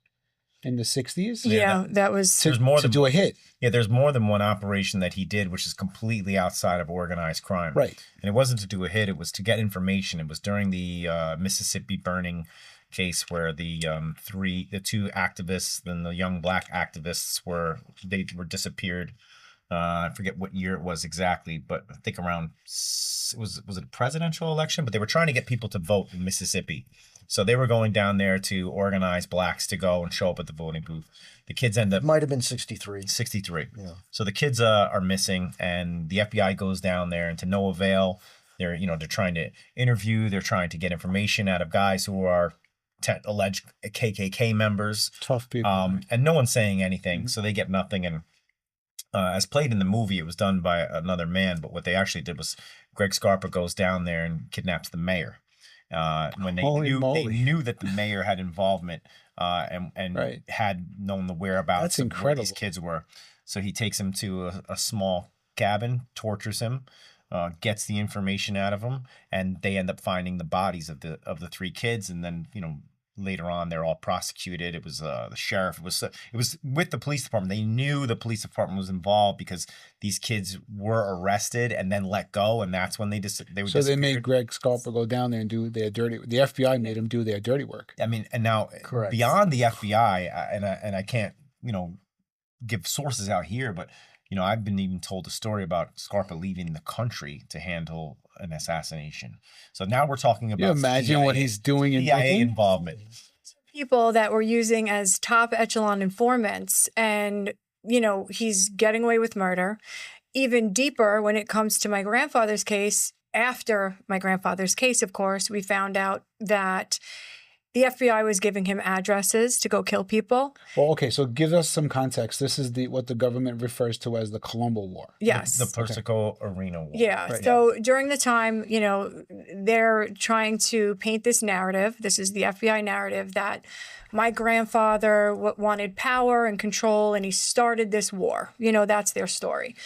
in the 60s. Yeah, that was to do a hit. Yeah, there's more than one operation that he did, which is completely outside of organized crime. Right. And it wasn't to do a hit; it was to get information. It was during the Mississippi burning case where the two activists and the young black activists were disappeared. I forget what year it was exactly, but I think around was it a presidential election? But they were trying to get people to vote in Mississippi. So they were going down there to organize blacks to go and show up at the voting booth. The kids end up... Might have been 63. 63. Yeah. So the kids are missing, and the FBI goes down there, and to no avail. They're trying to interview. They're trying to get information out of guys who are alleged KKK members. Tough people. And no one's saying anything, so they get nothing. And as played in the movie, it was done by another man, but what they actually did was Greg Scarpa goes down there and kidnaps the mayor. When they knew that the mayor had involvement and Right. had known the whereabouts That's of incredible. where these kids were. So he takes him to a small cabin, tortures him, gets the information out of him, and they end up finding the bodies of the three kids. And then, later on, they're all prosecuted. It was the sheriff. It was with the police department. They knew the police department was involved because these kids were arrested and then let go, and that's when they They made Greg Scarpa go down there and do their dirty. The FBI made him do their dirty work. I mean, and now Correct. beyond the FBI, and I can't give sources out here, but I've been even told a story about Scarpa leaving the country to handle an assassination. So now we're talking about You imagine CIA, what he's doing in CIA Brooklyn? involvement. people that we're using as top echelon informants, and he's getting away with murder. Even deeper when it comes to my grandfather's case, after my grandfather's case, of course, we found out that The FBI was giving him addresses to go kill people. Well, okay, so give us some context. This is what the government refers to as the Colombo War. Yes. The Persico Arena War. Yeah. Right. So during the time, you know, they're trying to paint this narrative. This is the FBI narrative that my grandfather wanted power and control, and he started this war. You know, that's their story.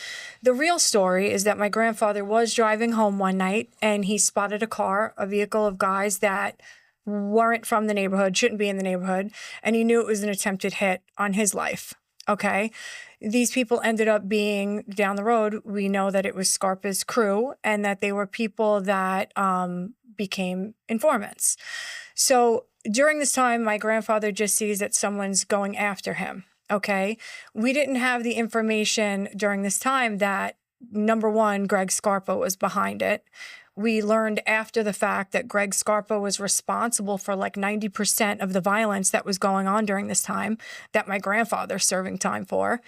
The real story is that my grandfather was driving home one night, and he spotted a vehicle of guys that weren't from the neighborhood, shouldn't be in the neighborhood, and he knew it was an attempted hit on his life. Okay. These people ended up being down the road. We know that it was Scarpa's crew and that they were people that became informants. So during this time, my grandfather just sees that someone's going after him. Okay. We didn't have the information during this time that, number one, Greg Scarpa was behind it. We learned after the fact that Greg Scarpa was responsible for like 90% of the violence that was going on during this time that my grandfather's serving time for.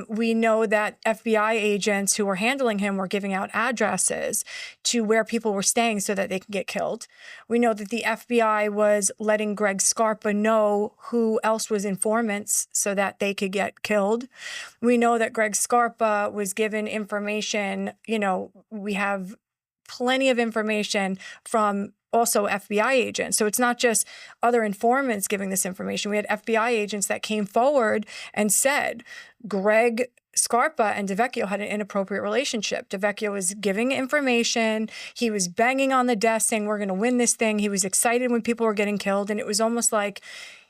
We know that FBI agents who were handling him were giving out addresses to where people were staying so that they could get killed. We know that the FBI was letting Greg Scarpa know who else was informants so that they could get killed. We know that Greg Scarpa was given information. You know, we have plenty of information from also FBI agents. So it's not just other informants giving this information. We had FBI agents that came forward and said, Greg Scarpa and DeVecchio had an inappropriate relationship. DeVecchio was giving information. He was banging on the desk saying, we're going to win this thing. He was excited when people were getting killed. And it was almost like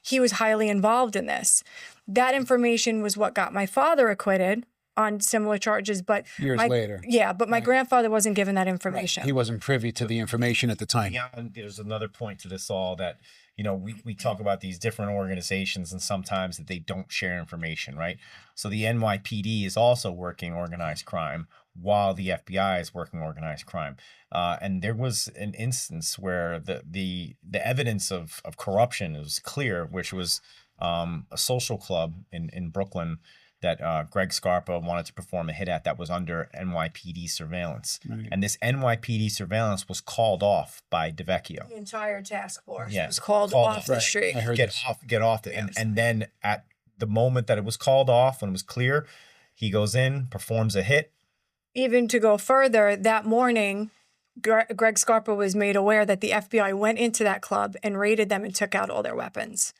he was highly involved in this. That information was what got my father acquitted on similar charges, but Years later. Yeah, but my Right. grandfather wasn't given that information. He wasn't privy to the information at the time. Yeah, and there's another point to this all that, you know, we talk about these different organizations and sometimes that they don't share information, right? So the NYPD is also working organized crime while the FBI is working organized crime. And there was an instance where the evidence of corruption is clear, which was a social club in Brooklyn that Greg Scarpa wanted to perform a hit at that was under NYPD surveillance. Right. And this NYPD surveillance was called off by DeVecchio. The entire task force Yeah. was called Called off off. the Right. street. I heard Get this. off. And then at the moment that it was called off, when it was clear, he goes in, performs a hit. Even to go further, that morning, Greg Scarpa was made aware that the FBI went into that club and raided them and took out all their weapons.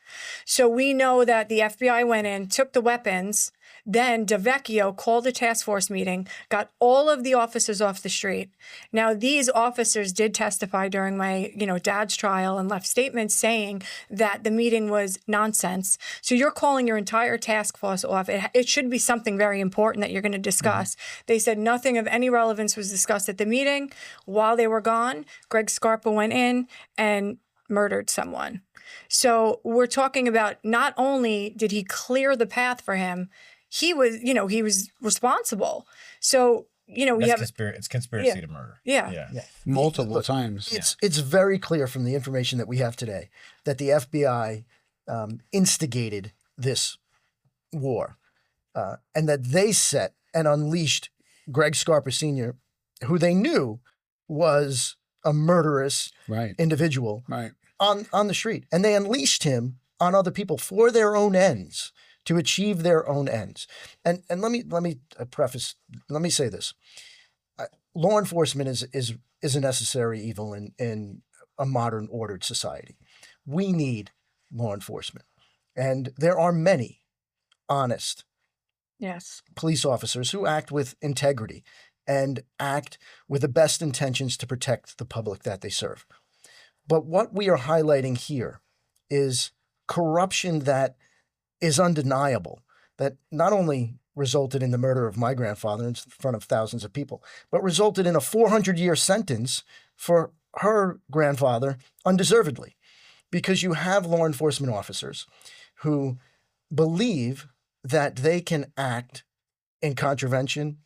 So we know that the FBI went in, took the weapons. Then DeVecchio called a task force meeting, got all of the officers off the street. Now, these officers did testify during my, dad's trial and left statements saying that the meeting was nonsense. So you're calling your entire task force off. It should be something very important that you're going to discuss. Mm-hmm. They said nothing of any relevance was discussed at the meeting. While they were gone, Greg Scarpa went in and murdered someone. So we're talking about not only did he clear the path for him, he was responsible. So, It's conspiracy to murder. Yeah. Multiple times. It's very clear from the information that we have today that the FBI instigated this war and that they set and unleashed Greg Scarpa Sr., who they knew was a murderous individual on the street. And they unleashed him on other people for their own ends, to achieve their own ends. And let me say this. Law enforcement is a necessary evil in a modern ordered society. We need law enforcement. And there are many honest police officers who act with integrity and act with the best intentions to protect the public that they serve. But what we are highlighting here is corruption that is undeniable, that not only resulted in the murder of my grandfather in front of thousands of people, but resulted in a 400-year sentence for her grandfather undeservedly, because you have law enforcement officers who believe that they can act in contravention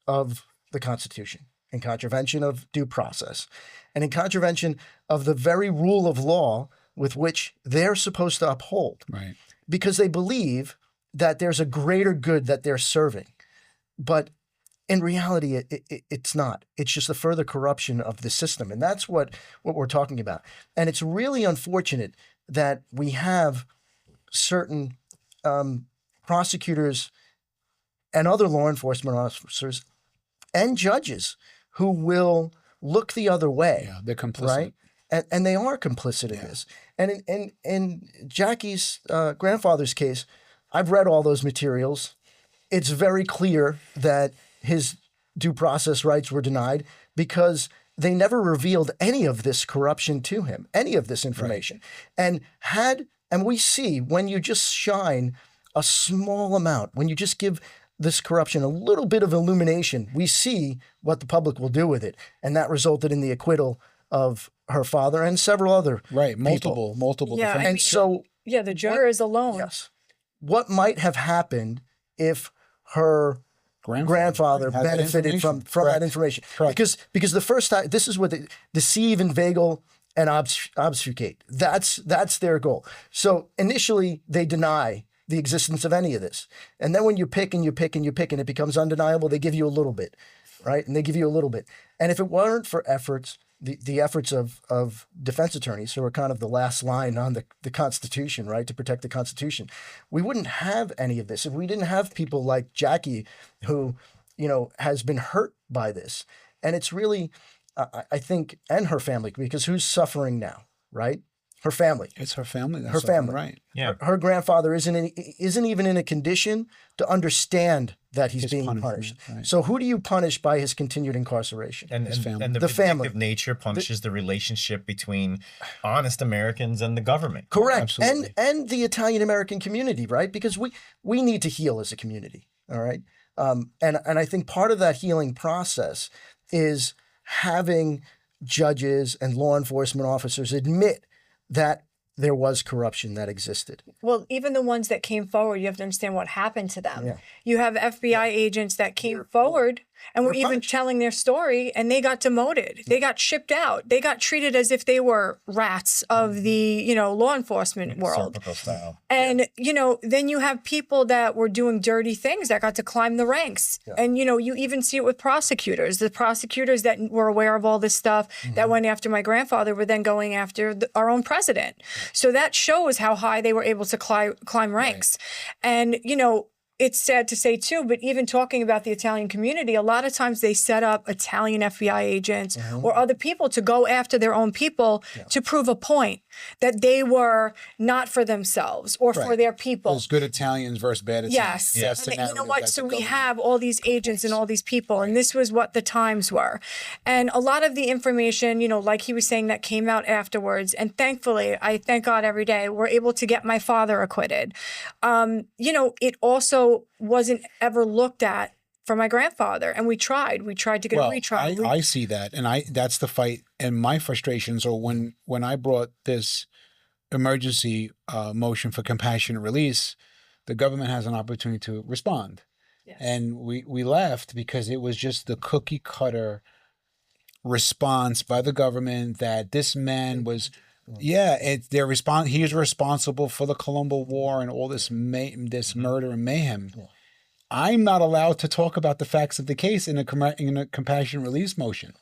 of the Constitution, in contravention of due process, and in contravention of the very rule of law with which they're supposed to uphold. Right. Because they believe that there's a greater good that they're serving. But in reality, it's not. It's just a further corruption of the system. And that's what we're talking about. And it's really unfortunate that we have certain prosecutors and other law enforcement officers and judges who will look the other way. Yeah, they're complicit. Right? And they are complicit in this. And in Jackie's grandfather's case, I've read all those materials. It's very clear that his due process rights were denied because they never revealed any of this corruption to him, any of this information. Right. And we see when you just shine a small amount, when you just give this corruption a little bit of illumination, we see what the public will do with it. And that resulted in the acquittal of her father and several other multiple Yeah, defendants. And so the jurors alone. Yes. What might have happened if her grandfather benefited from that information? Correct. Because the first time, this is what they deceive, inveigle, and obfuscate. That's their goal. So initially they deny the existence of any of this. And then when you pick and you pick and you pick and it becomes undeniable, they give you a little bit, right? And they give you a little bit. And if it weren't for the efforts of defense attorneys, who are kind of the last line on the Constitution, right, to protect the Constitution, we wouldn't have any of this. If we didn't have people like Jackie, who, has been hurt by this. And it's really, I think, and her family, because who's suffering now, right? Her family. It's her family. That's her family, right? Yeah. Her grandfather isn't even in a condition to understand that he's being punished. Right. So who do you punish by his continued incarceration? And His family. and the family. vindictive nature punishes the relationship between honest Americans and the government. Correct. Absolutely. And the Italian American community, right? Because we need to heal as a community. All right. And I think part of that healing process is having judges and law enforcement officers admit that there was corruption that existed. Well, even the ones that came forward, you have to understand what happened to them. Yeah. You have FBI agents that came forward and were even telling their story, and they got demoted. They got shipped out. They got treated as if they were rats of the, law enforcement world. Serpico style. And, then you have people that were doing dirty things that got to climb the ranks. Yeah. And, you even see it with prosecutors. The prosecutors that were aware of all this stuff that went after my grandfather were then going after our own president. So that shows how high they were able to climb ranks. And, it's sad to say too, but even talking about the Italian community, a lot of times they set up Italian FBI agents or other people to go after their own people to prove a point that they were not for themselves or for their people. Those good Italians versus bad Italians. Yes. That's the And you know narrative what? that So the we government- have all these agents and all these people, and this was what the times were. And a lot of the information, like he was saying, that came out afterwards. And thankfully, I thank God every day, we're able to get my father acquitted. It also wasn't ever looked at for my grandfather. And we tried to get a retrial. I see that. And that's the fight and my frustrations. Or when I brought this emergency motion for compassionate release, the government has an opportunity to respond. Yes. And we left because it was just the cookie cutter response by the government that this man was, he is responsible for the Colombo War and all this murder and mayhem. Yeah. I'm not allowed to talk about the facts of the case in a compassionate release motion.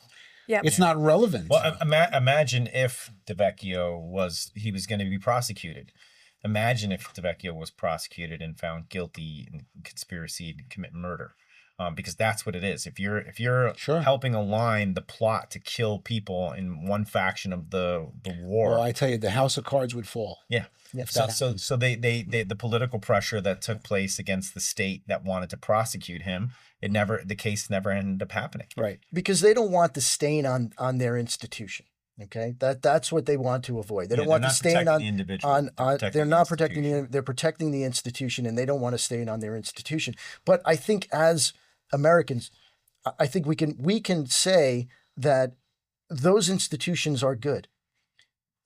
Yeah, it's not relevant. Well, imagine if DeVecchio was going to be prosecuted. Imagine if DeVecchio was prosecuted and found guilty in conspiracy to commit murder, because that's what it is. If you're helping align the plot to kill people in one faction of the war, well, I tell you, the house of cards would fall. Yeah. So they the political pressure that took place against the state that wanted to prosecute him, the case never ended up happening. Right. Because they don't want the stain on their institution. Okay, that's what they want to avoid. They don't want the stain on the individual. They're not protecting they're protecting the institution, and they don't want to stain on their institution. But I think as Americans, I think we can say that those institutions are good,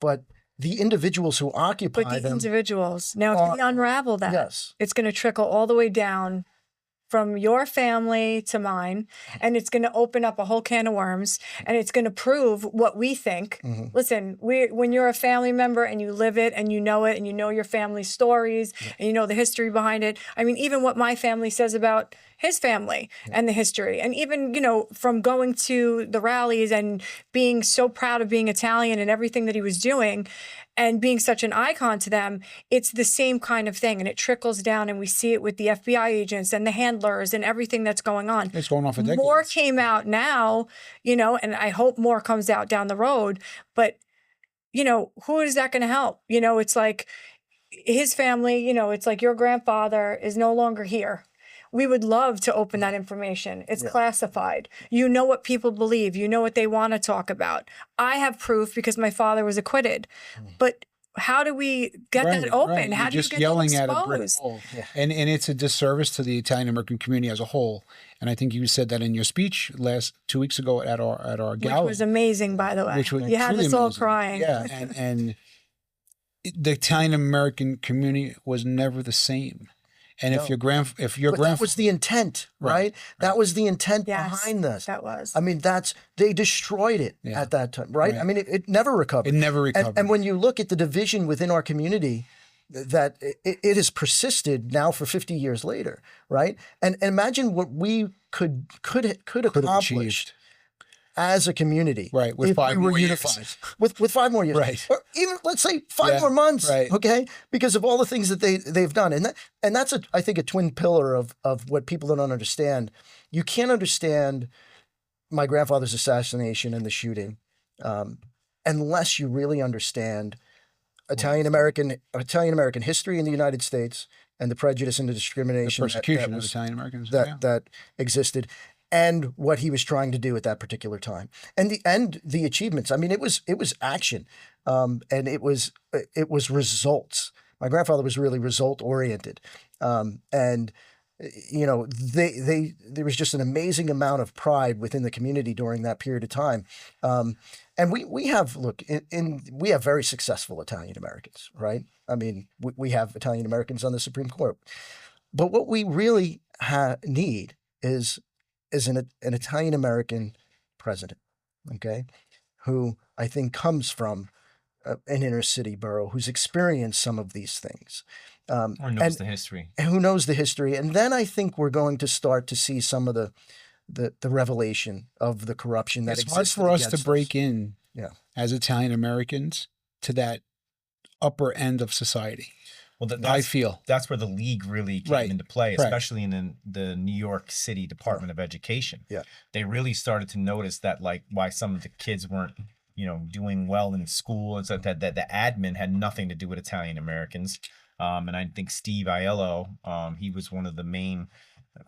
but the individuals who occupy them. Individuals. Now, if we unravel that, it's going to trickle all the way down from your family to mine, and it's going to open up a whole can of worms, and it's going to prove what we think. Listen, when you're a family member and you live it and you know it and you know your family's stories and you know the history behind it. I mean, even what my family says about his family and the history, and even, you know, from going to the rallies and being so proud of being Italian and everything that he was doing and being such an icon to them, it's the same kind of thing. And it trickles down, and we see it with the FBI agents and the handlers and everything that's going on. It's going on for decades. More came out now, you know, and I hope more comes out down the road. But, you know, who is that going to help? You know, it's like his family, you know, it's like your grandfather is no longer here. We would love to open that information. It's classified. You know what people believe. You know what they want to talk about. I have proof because my father was acquitted. But how do we get that open? Right. How do you just get yelling them at a brick exposed? wall. And it's a disservice to the Italian American community as a whole. And I think you said that in your speech 2 weeks ago at our gala. Which was amazing, by the way. Which was you had truly us all amazing. crying. Yeah, and the Italian American community was never the same. And if your that was the intent, right? That was the intent behind this. That was. I mean, they destroyed it at that time, right? I mean, it never recovered. It never recovered. And when you look at the division within our community, that it has persisted now for 50 years later, right? And imagine what we could accomplish as a community, right? With if 5 we were more unified, years. with 5 more years, right? Or even let's say 5 more months, right? Okay, because of all the things that they've done, and that's I think a twin pillar of what people don't understand. You can't understand my grandfather's assassination and the shooting unless you really understand Italian American history in the United States and the prejudice and the discrimination, the persecution of Italian Americans that existed, and what he was trying to do at that particular time, and the achievements. I mean, it was action, and it was results. My grandfather was really result oriented, and you know, there was just an amazing amount of pride within the community during that period of time. And we have we have very successful Italian Americans, right? I mean, we have Italian Americans on the Supreme Court, but what we really need is an Italian American president, okay, who I think comes from an inner city borough, who's experienced some of these things, or knows the history, and who knows the history. And then I think we're going to start to see some of the revelation of the corruption that exists. It's hard for us to break in, as Italian Americans, to that upper end of society. Well, I feel that's where the league really came into play, especially in the New York City Department of Education. Yeah, they really started to notice that, like, why some of the kids weren't, you know, doing well in school, and so that the admin had nothing to do with Italian Americans. And I think Steve Aiello, he was one of the main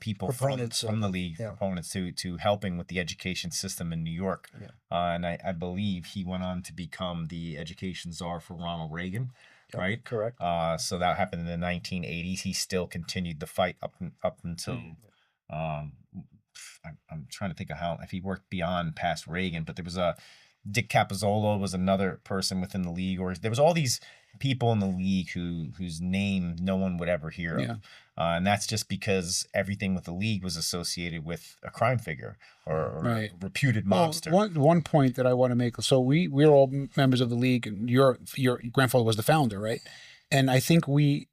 people from the league, proponents to helping with the education system in New York. And I believe he went on to become the education czar for Ronald Reagan. Right. Correct. So that happened in the 1980s. He still continued the fight up until I'm trying to think of if he worked past Reagan. But there was Dick Capozolo was another person within the league, or there was all these people in the league whose name no one would ever hear of. And that's just because everything with the league was associated with a crime figure or a reputed mobster. One point that I want to make. So we're all members of the league, and your grandfather was the founder, right? And I think we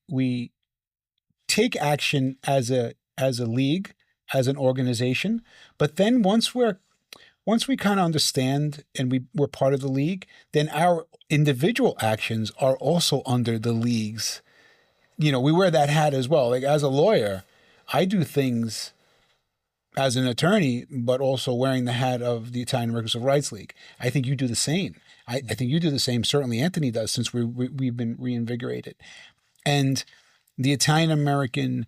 take action as a league, as an organization, but then once we kind of understand and we're part of the league, then our individual actions are also under the league's. You know, we wear that hat as well. Like, as a lawyer, I do things as an attorney, but also wearing the hat of the Italian American Civil Rights League. I think you do the same. I think you do the same. Certainly Anthony does, since we've been reinvigorated. And the Italian American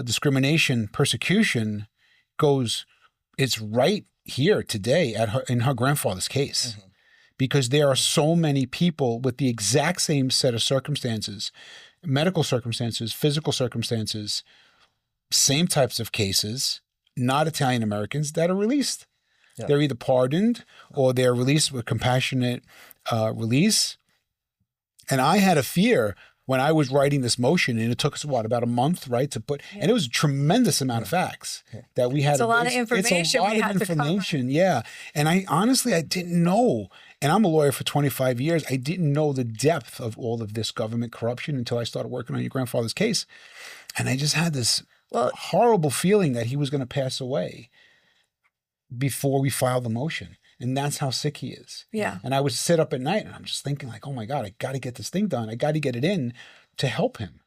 discrimination, persecution it's right here today in her grandfather's case. Mm-hmm. Because there are so many people with the exact same set of circumstances, medical circumstances, physical circumstances, same types of cases, not Italian Americans, that are released. Yeah. They're either pardoned or they're released with compassionate release. And I had a fear when I was writing this motion, and it took us about a month, right, to put, and it was a tremendous amount of facts that we had. It's a lot of information. It's a lot of information, yeah. And I honestly didn't know. And I'm a lawyer for 25 years. I didn't know the depth of all of this government corruption until I started working on your grandfather's case, and I just had this horrible feeling that he was going to pass away before we filed the motion. And that's how sick he is. Yeah. And I would sit up at night and I'm just thinking like, oh my God, I got to get this thing done. I got to get it in to help him,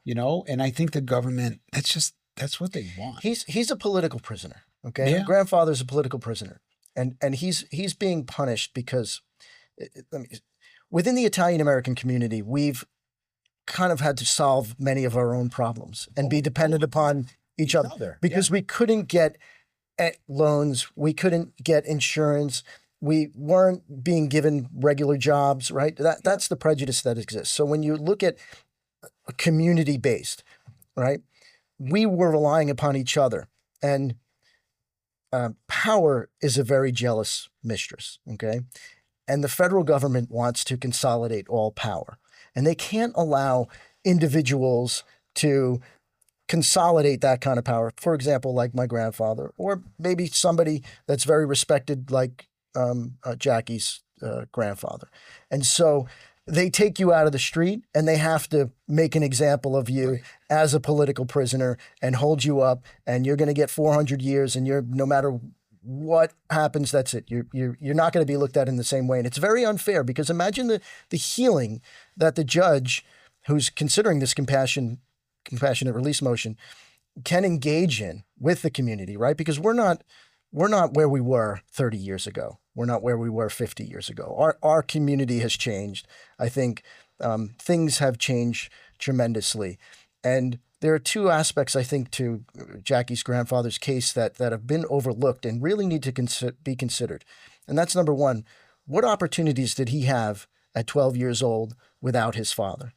you know? And I think the government, that's what they want. He's a political prisoner. Okay. Yeah. Grandfather's a political prisoner. And he's being punished because within the Italian-American community, we've kind of had to solve many of our own problems and be dependent upon each other because we couldn't get loans, we couldn't get insurance, we weren't being given regular jobs, right? That's the prejudice that exists. So when you look at community-based, right, we were relying upon each other, and power is a very jealous mistress, okay? And the federal government wants to consolidate all power, and they can't allow individuals to consolidate that kind of power. For example, like my grandfather, or maybe somebody that's very respected like Jackie's grandfather. And so they take you out of the street and they have to make an example of you as a political prisoner and hold you up, and you're going to get 400 years, and you're, no matter what happens, that's it. You're not going to be looked at in the same way. And it's very unfair, because imagine the healing that the judge who's considering this compassionate release motion can engage in with the community, right? Because we're not where we were 30 years ago. We're not where we were 50 years ago. Our community has changed. I think things have changed tremendously. And there are two aspects, I think, to Jackie's grandfather's case that have been overlooked and really need to be considered. And that's number one, what opportunities did he have at 12 years old without his father,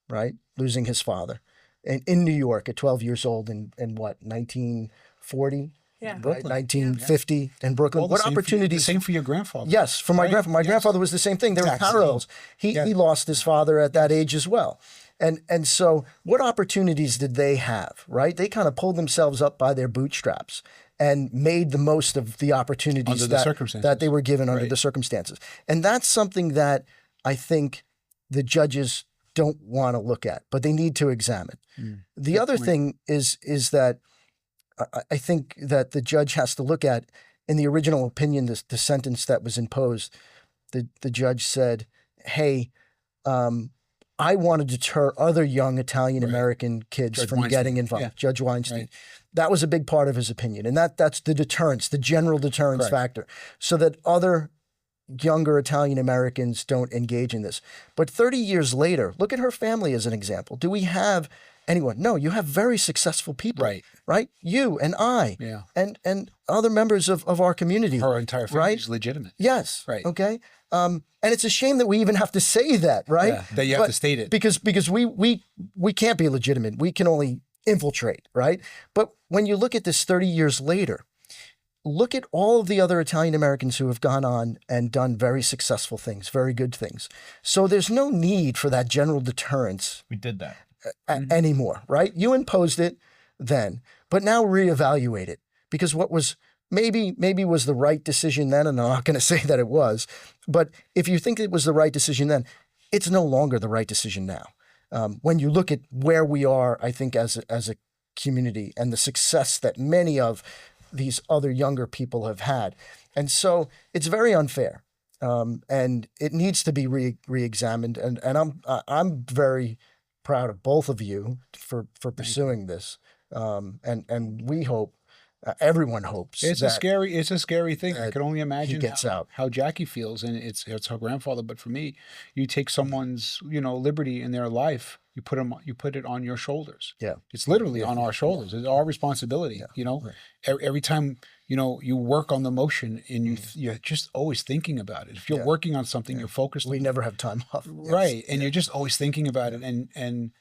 right? Losing his father. In New York at 12 years old in what, 1940? Yeah. Right? 1950 in Brooklyn. What opportunities? The same for your grandfather. Yes, for my grandfather. My grandfather was the same thing. There were parallels. He lost his father at that age as well. And so what opportunities did they have, right? They kind of pulled themselves up by their bootstraps and made the most of the opportunities that they were given under the circumstances. And that's something that I think the judges don't want to look at, but they need to examine. The other thing is that I think that the judge has to look at, in the original opinion, the sentence that was imposed, the judge said, hey, I want to deter other young Italian-American kids from getting involved. Yeah. Judge Weinstein. Right. That was a big part of his opinion. And that's the deterrence, the general deterrence factor, so that other younger Italian-Americans don't engage in this. But 30 years later, look at her family as an example. Do we have anyone? No, you have very successful people, right? You and I, and other members of our community. Her entire family is legitimate. Yes. Right. Okay. And it's a shame that we even have to say that, right? Yeah, that you have to state it. Because we can't be legitimate. We can only infiltrate, right? But when you look at this 30 years later, look at all of the other Italian Americans who have gone on and done very successful things, very good things. So there's no need for that general deterrence. We did that. Anymore, right? You imposed it then, but now reevaluate it, because what was maybe was the right decision then, and I'm not going to say that it was, but if you think it was the right decision then, it's no longer the right decision now. When you look at where we are, I think as a community, and the success that many of these other younger people have had. And so it's very unfair. And it needs to be re-examined. And I'm very proud of both of you for pursuing this. And we hope, everyone hopes. It's a scary thing. I can only imagine how Jackie feels, and it's her grandfather. But for me, you take someone's, liberty in their life, you put it on your shoulders. Yeah. It's literally on our shoulders. It's our responsibility. Right. Every time, you work on the motion, and you're just always thinking about it. If you're working on something, you're focused. We never have time off. Right. And you're just always thinking about it. And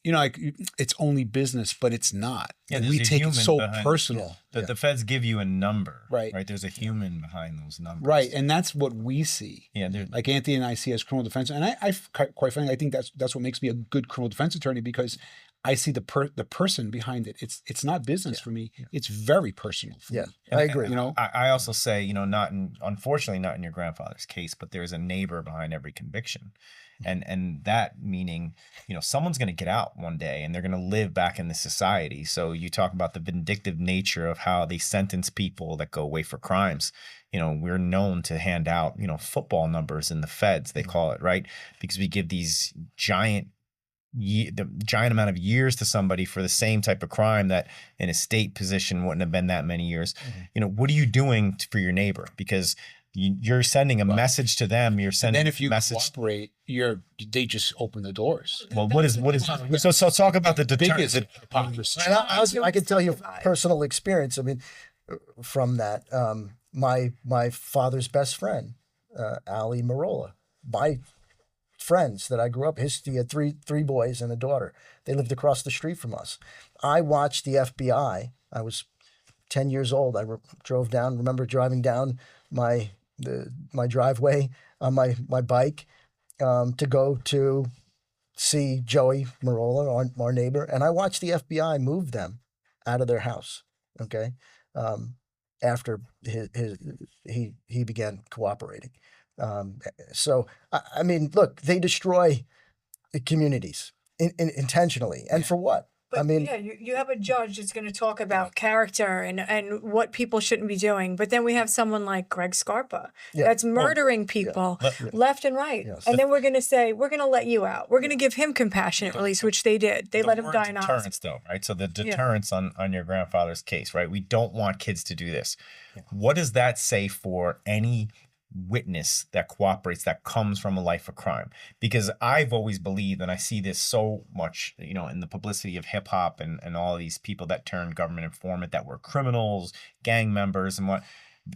you know, like it's only business, but it's not. Yeah, And there's we a take it human so behind- personal. The feds give you a number, Right. Right. There's a human behind those numbers, Right. And that's what we see. Yeah, Like Anthony and I see as criminal defense. And I quite frankly, I think that's what makes me a good criminal defense attorney, because I see the person behind it. It's not business for me. It's very personal for me. I agree. You know, I also say, you know, unfortunately not in your grandfather's case, but there's a neighbor behind every conviction. And that meaning, you know, someone's going to get out one day and they're going to live back in the society. So you talk about the vindictive nature of how they sentence people that go away for crimes. You know, we're known to hand out, you know, football numbers in the feds, they call it, right? Because we give these the giant amount of years to somebody for the same type of crime that in a state position wouldn't have been that many years. You know, what are you doing for your neighbor? Because you're sending a message to them. You're sending. then if you message. cooperate, they just open the doors. Well, what is so talk about the Biggest deterrent. hypocrisy. And I can tell you personal experience. I mean, from that, my father's best friend, Ali Marola, my friends that I grew up. He had three boys and a daughter. They lived across the street from us. I watched the FBI. I was 10 years old. I remember driving down my driveway on my bike to go to see Joey Marola, our neighbor, and I watched the FBI move them out of their house. Okay, after he began cooperating. So I mean, look, they destroy communities intentionally, and for what? But I mean, yeah, you have a judge that's going to talk about character and what people shouldn't be doing. But then we have someone like Greg Scarpa that's murdering people left and right. Yes. And then we're going to say, we're going to let you out. We're going to give him compassionate release, which they did. They let him die in hospital. Deterrence, though, right? So the deterrence on your grandfather's case, right? We don't want kids to do this. What does that say for any witness that cooperates, that comes from a life of crime? Because I've always believed, and I see this so much, you know, in the publicity of hip hop and all of these people that turned government informant that were criminals, gang members, and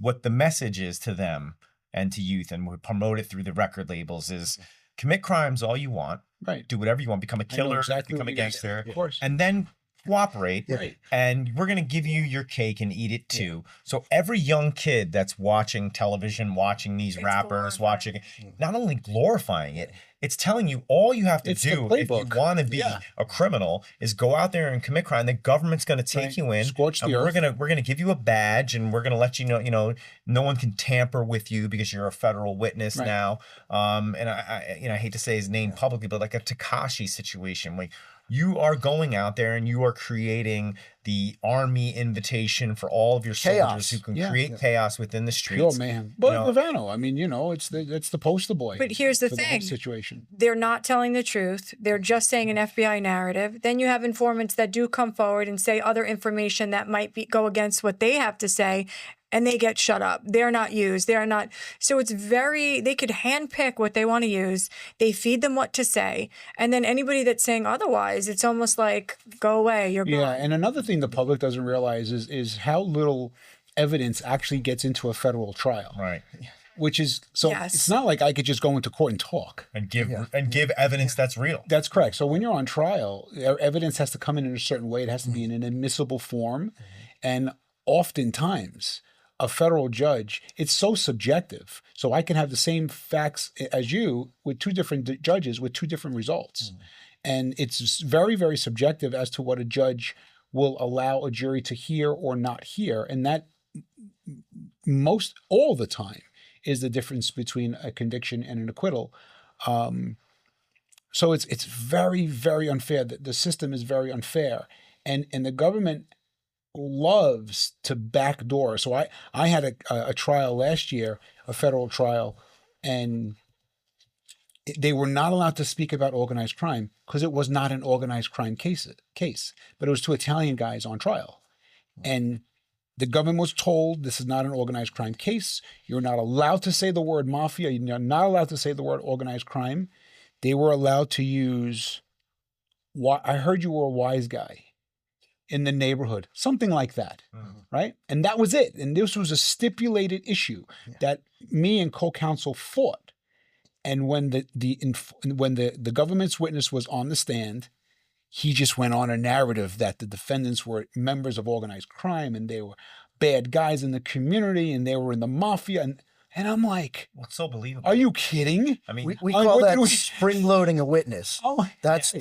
what the message is to them and to youth, and we promote it through the record labels, is commit crimes all you want, Right. do whatever you want, become a killer, exactly become what a you're saying. gangster, Of course. and then cooperate, Right. and we're going to give you your cake and eat it too. So every young kid that's watching television, watching these rappers, glorifying. not only glorifying it, it's telling you all you have to It's the do if you playbook. want to be a criminal is go out there and commit crime. The government's going to take Right. you in, Scorch and the earth. we're gonna give you a badge, and we're going to let you know, no one can tamper with you because you're a federal witness Right. now. And I hate to say his name publicly, but like a Tekashi situation, like, you are going out there and you are creating the army invitation for all of your soldiers Chaos. who can Yeah. create chaos within the Pure streets. mayhem. But know- Lovano, I mean, you know, it's the poster boy. But here's the for the whole thing. situation. They're not telling the truth. They're just saying an FBI narrative. Then you have informants that do come forward and say other information that might go against what they have to say, and they get shut up. They're not used. They're not. So they could handpick what they want to use. They feed them what to say. And then anybody that's saying otherwise, it's almost like, go away, you're Yeah, gone. and another thing the public doesn't realize is how little evidence actually gets into a federal trial. Right. Which is, so Yes. it's not like I could just go into court and talk. And give evidence that's real. That's correct. So when you're on trial, evidence has to come in a certain way. It has to be in an admissible form. And oftentimes, a federal judge, it's so subjective. So I can have the same facts as you with two different judges with two different results. And it's very, very subjective as to what a judge will allow a jury to hear or not hear. And that all the time is the difference between a conviction and an acquittal. So it's very, very unfair. The system is very unfair. And the government loves to backdoor. So I had a trial last year, a federal trial, and they were not allowed to speak about organized crime because it was not an organized crime case, but it was two Italian guys on trial. And the government was told, this is not an organized crime case. You're not allowed to say the word mafia. You're not allowed to say the word organized crime. They were allowed to use, I heard you were a wise guy in the neighborhood, something like that, right? And that was it. And this was a stipulated issue that me and co-counsel fought. And when the government's witness was on the stand, he just went on a narrative that the defendants were members of organized crime and they were bad guys in the community and they were in the mafia. And I'm like, What's so believable? are you kidding? I mean, We Like, call what that did we- spring loading a witness. Oh, That's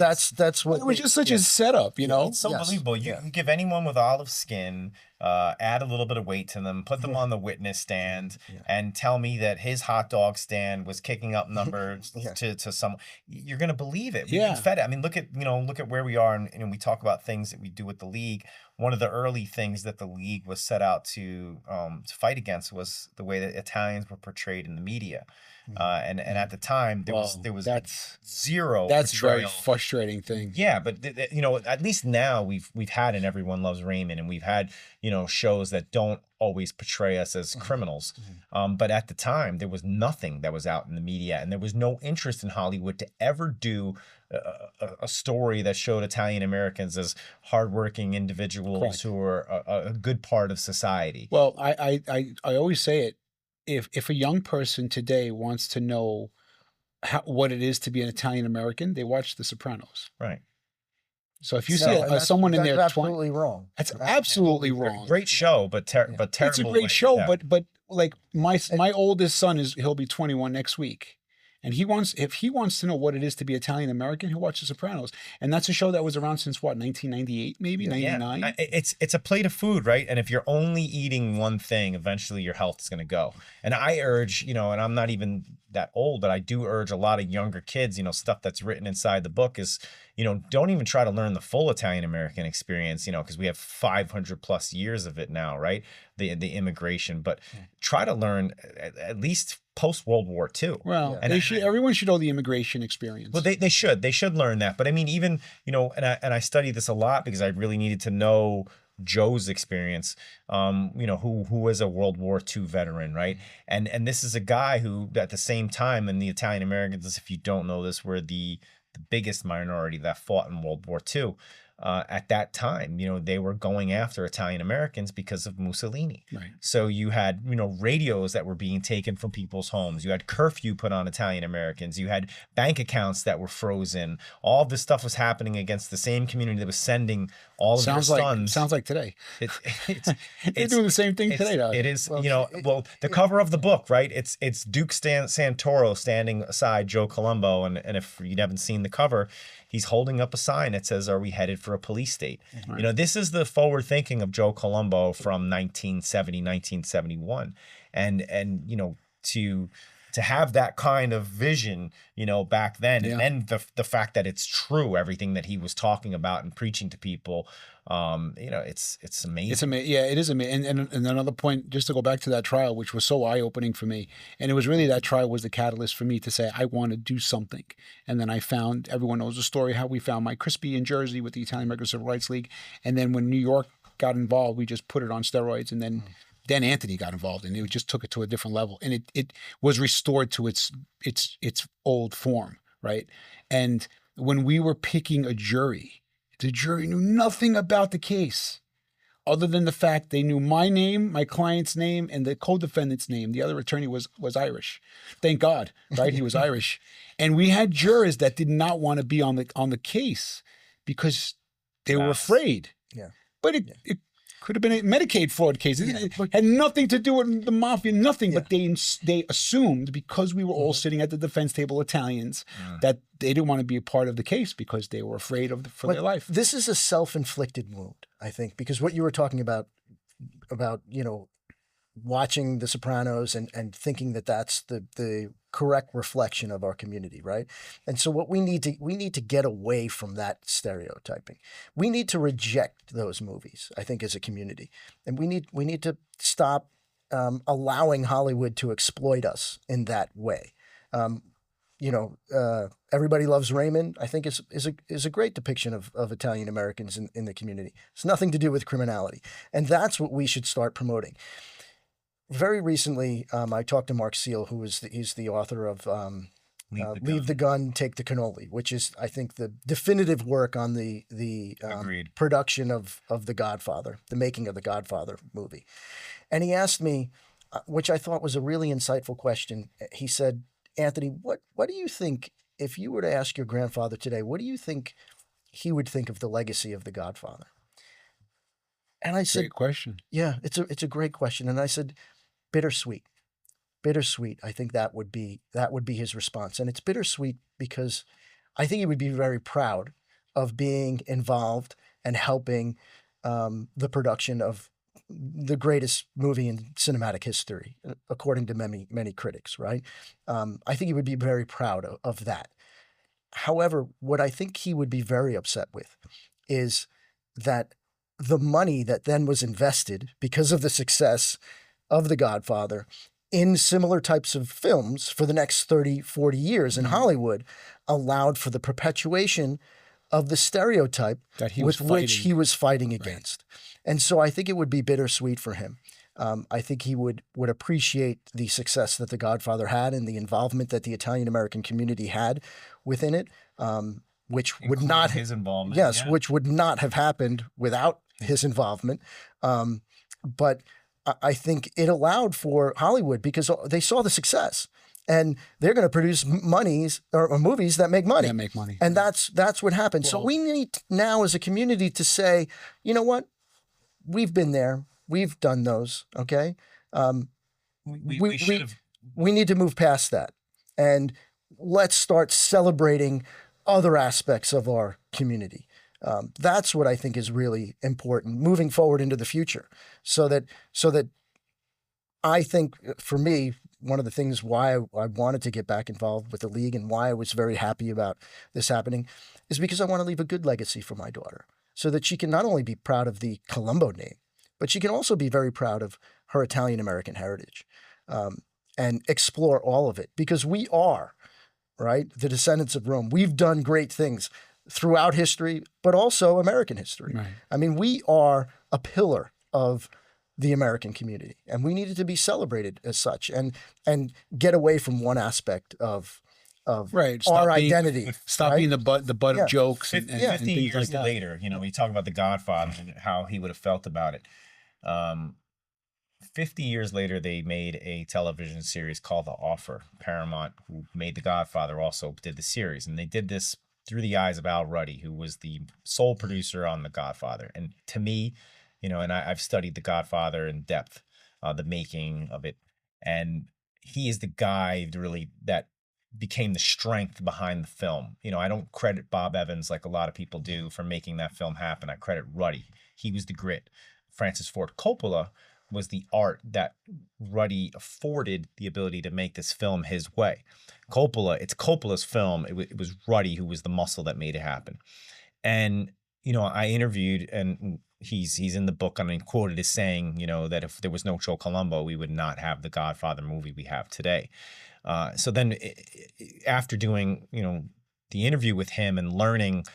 what it was just such a setup, you know? it's so Yes. believable. You can give anyone with olive skin, add a little bit of weight to them, put them on the witness stand, and tell me that his hot dog stand was kicking up numbers to some. You're gonna believe it. We've been fed it. I mean, look at where we are, and we talk about things that we do with the league. One of the early things that the league was set out to fight against was the way that Italians were portrayed in the media. And at the time there was that's zero. That's very portrayal. frustrating thing. Yeah, but at least now we've had an Everyone Loves Raymond, and we've had shows that don't always portray us as criminals. But at the time, there was nothing that was out in the media, and there was no interest in Hollywood to ever do a story that showed Italian Americans as hardworking individuals Correct. who are a good part of society. Well, I always say it. If a young person today wants to know what it is to be an Italian American, they watch The Sopranos. Right. So if you see someone in that's their absolutely wrong. that's absolutely wrong. Great show, but terrible. It's a great show, Yeah. but like my oldest son he'll be 21 next week. And if he wants to know what it is to be Italian American, he'll watch The Sopranos. And that's a show that was around since what, 1998, maybe 99. Yeah. It's a plate of food, right? And if you're only eating one thing, eventually your health is going to go. And I urge, and I'm not even that old, but I do urge a lot of younger kids, stuff that's written inside the book is, don't even try to learn the full Italian American experience, because we have 500 plus years of it now, right? The immigration, but try to learn at least post World War II. Well, And everyone should know the immigration experience. Well, they should learn that. But I mean, even, and I studied this a lot because I really needed to know Joe's experience, who was a World War II veteran, right? And this is a guy who, at the same time, and the Italian Americans, if you don't know this, were the biggest minority that fought in World War II. At that time, they were going after Italian Americans because of Mussolini. Right. So you had, radios that were being taken from people's homes. You had curfew put on Italian Americans. You had bank accounts that were frozen. All this stuff was happening against the same community that was sending all of their sons. Sounds like today. They're doing the same thing today. It is, the cover of the book, right? It's Duke Santoro standing aside Joe Colombo, and if you haven't seen the cover, he's holding up a sign that says, "Are we headed for a police state?" Right. This is the forward thinking of Joe Colombo from 1970, 1971. And to have that kind of vision, back then, and then the fact that it's true, everything that he was talking about and preaching to people, it's amazing. It's amazing. Yeah, it is amazing. And another point, just to go back to that trial, which was so eye-opening for me. And it was really that trial was the catalyst for me to say, I want to do something. And then I found, everyone knows the story, how we found Mike Crispy in Jersey with the Italian American Civil Rights League. And then when New York got involved, we just put it on steroids. And then Anthony got involved, and it just took it to a different level. And it was restored to its old form, right? And when we were picking a jury, the jury knew nothing about the case other than the fact they knew my name, my client's name, and the co-defendant's name. The other attorney was Irish. Thank God, right? He was Irish. And we had jurors that did not want to be on the case because they were afraid. Yeah. But it could have been a Medicaid fraud case. It had nothing to do with the mafia, nothing. But they assumed, because we were all sitting at the defense table, Italians, that they didn't want to be a part of the case because they were afraid for their life. This is a self-inflicted wound, I think, because what you were talking about watching The Sopranos and thinking that that's the correct reflection of our community, right? And so what we need to get away from that stereotyping. We need to reject those movies, I think, as a community, and we need to stop allowing Hollywood to exploit us in that way. Everybody Loves Raymond, I think is a great depiction of Italian Americans in the community. It's nothing to do with criminality, and that's what we should start promoting. Very recently, I talked to Mark Seal, he's the author of Leave the Gun, Take the Cannoli, which is, I think, the definitive work on the production of The Godfather, the making of the Godfather movie. And he asked me, which I thought was a really insightful question. He said, "Anthony, what do you think, if you were to ask your grandfather today, what do you think he would think of the legacy of The Godfather? And I said, Great question. yeah, it's a great question. And I said, bittersweet. Bittersweet. I think that would be his response. And it's bittersweet because I think he would be very proud of being involved and helping the production of the greatest movie in cinematic history, according to many critics, right? I think he would be very proud of that. However, what I think he would be very upset with is that the money that then was invested because of the success of The Godfather in similar types of films for the next 30, 40 years in Hollywood allowed for the perpetuation of the stereotype That he was with which fighting. he was fighting against. And so I think it would be bittersweet for him. I think he would appreciate the success that The Godfather had and the involvement that the Italian-American community had within it, which would Including not his involvement. yes, yeah. which would not have happened without his involvement. But I think it allowed for Hollywood because they saw the success, and they're going to produce movies that make money. Yeah, make money. And that's what happened. So Well- we need now as a community to say, you know what? We've been there. We've done those. Okay. We should have. We need to move past that, and let's start celebrating other aspects of our community. That's what I think is really important moving forward into the future. So that I think for me, one of the things why I wanted to get back involved with the league and why I was very happy about this happening is because I want to leave a good legacy for my daughter so that she can not only be proud of the Colombo name, but she can also be very proud of her Italian-American heritage and explore all of it, because we are, right, the descendants of Rome. We've done great things throughout history, but also American history. Right. I mean, we are a pillar of the American community, and we needed to be celebrated as such, and get away from one aspect of Right. our Stop being- identity. Stop right? being the butt Yeah. of jokes and 50 and things years like that. later, we talk about The Godfather and how he would have felt about it. 50 years later, they made a television series called The Offer. Paramount, who made The Godfather, also did the series. And they did this through the eyes of Al Ruddy, who was the sole producer on The Godfather. And to me, and I've studied The Godfather in depth, the making of it. And he is the guy really that became the strength behind the film. I don't credit Bob Evans like a lot of people do for making that film happen. I credit Ruddy. He was the grit. Francis Ford Coppola was the art that Ruddy afforded the ability to make this film his way. It's Coppola's film. It was Ruddy who was the muscle that made it happen. And, I interviewed, and he's in the book, and I quoted as saying, that if there was no Joe Colombo, we would not have the Godfather movie we have today. So then after doing, the interview with him and learning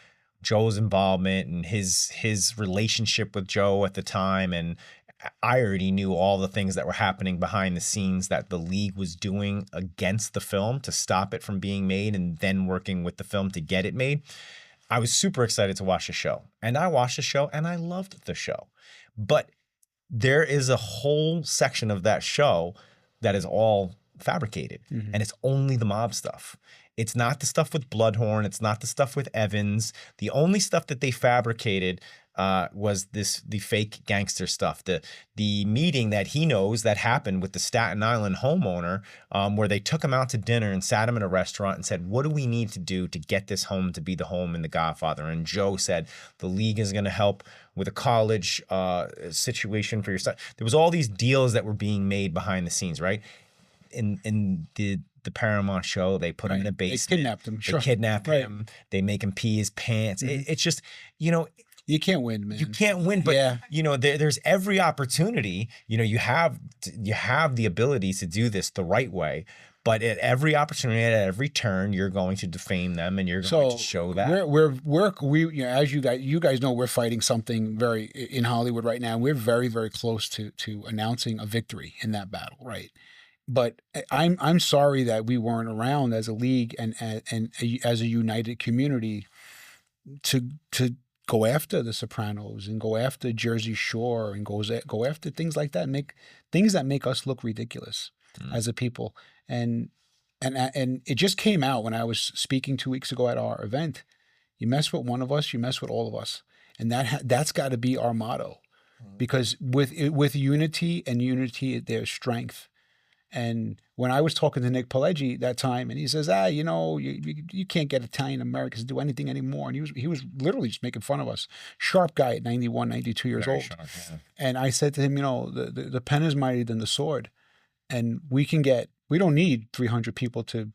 Joe's involvement and his relationship with Joe at the time, and I already knew all the things that were happening behind the scenes that the league was doing against the film to stop it from being made, and then working with the film to get it made. I was super excited to watch the show, and I watched the show and I loved the show. But there is a whole section of that show that is all fabricated, and it's only the mob stuff. It's not the stuff with Bloodhorn. It's not the stuff with Evans. The only stuff that they fabricated was the fake gangster stuff. The meeting that he knows that happened with the Staten Island homeowner, where they took him out to dinner and sat him in a restaurant and said, what do we need to do to get this home to be the home in The Godfather? And Joe said, the league is going to help with a college situation for your son. There was all these deals that were being made behind the scenes, right? In the Paramount show, they put him in a basement. They kidnapped him. Sure. They kidnap Right. him. They make him pee his pants. It's just, You can't win, man. you can't win, but Yeah. there's every opportunity. You have the ability to do this the right way, but at every opportunity, at every turn, you're going to defame them, and you're going to show that. We as you guys know, we're fighting something very in Hollywood right now. We're very, very close to announcing a victory in that battle, right? But I'm sorry that we weren't around as a league and as a united community to go after The Sopranos and go after Jersey Shore and go after things like that, make things that make us look ridiculous as a people. And it just came out when I was speaking 2 weeks ago at our event. You mess with one of us, you mess with all of us. And that's got to be our motto, because with unity and unity, there's strength. And when I was talking to Nick Pileggi that time, and he says, you can't get Italian Americans to do anything anymore. And he was literally just making fun of us. Sharp guy at 91, 92 years Very old. sharp, yeah. And I said to him, the pen is mightier than the sword. And we don't need 300 people to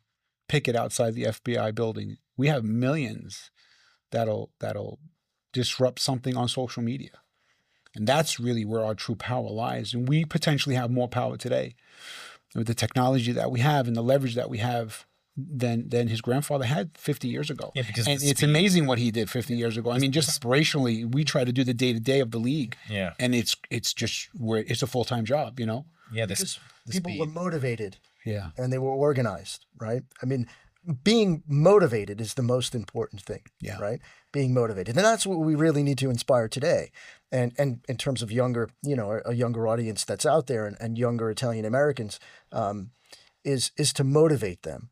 picket outside the FBI building. We have millions that'll disrupt something on social media. And that's really where our true power lies. And we potentially have more power today with the technology that we have and the leverage that we have than his grandfather had 50 years ago. Yeah, because and it's amazing what he did 50 years ago. I mean, just operationally, we try to do the day-to-day of the league. Yeah. And it's a full-time job, Yeah, Because people were motivated. Yeah. And they were organized, right? I mean, being motivated is the most important thing, right? Being motivated. And that's what we really need to inspire today. And in terms of younger, a younger audience that's out there and younger Italian Americans, is to motivate them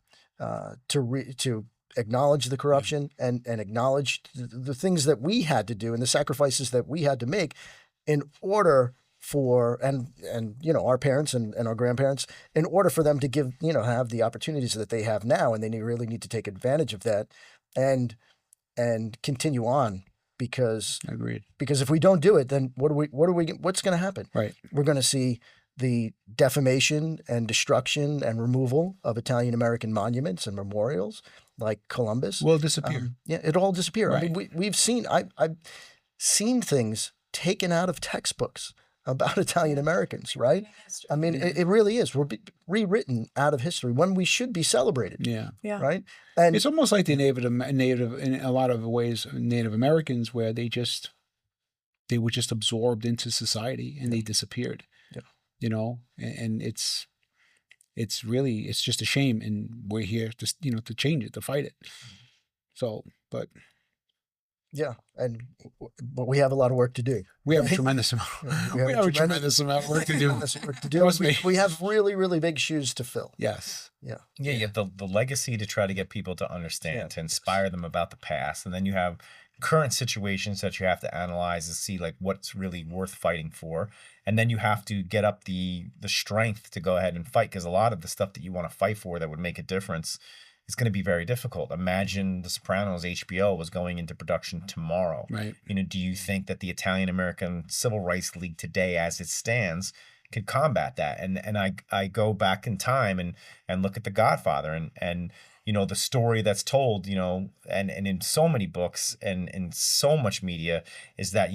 to acknowledge the corruption and acknowledge the things that we had to do and the sacrifices that we had to make in order for our parents and our grandparents, in order for them to give have the opportunities that they have now, and they really need to take advantage of that and continue on, because Agreed. Because if we don't do it, then what's going to happen? Right. We're going to see the defamation and destruction and removal of Italian American monuments and memorials like Columbus. Will disappear. It'll all disappear. Right. I mean, I've seen things taken out of textbooks about Italian Americans, right? I mean, it really is. We're rewritten out of history when we should be celebrated. Yeah. Right. And it's almost like the native in a lot of ways, Native Americans, where they were just absorbed into society and they disappeared. Yeah. And it's just a shame, and we're here to change it, to fight it. So, but. Yeah, but we have a lot of work to do. We have a tremendous amount. We have a tremendous amount of work to do. We have really, really big shoes to fill. Yes. Yeah. Yeah, you have the legacy to try to get people to understand, to inspire them about the past. And then you have current situations that you have to analyze to see like what's really worth fighting for. And then you have to get up the strength to go ahead and fight, because a lot of the stuff that you want to fight for that would make a difference, it's going to be very difficult. Imagine The Sopranos HBO was going into production tomorrow. Right. Do you think that the Italian American Civil Rights League today, as it stands, could combat that? And I go back in time and look at The Godfather and the story that's told, and in so many books and in so much media is that,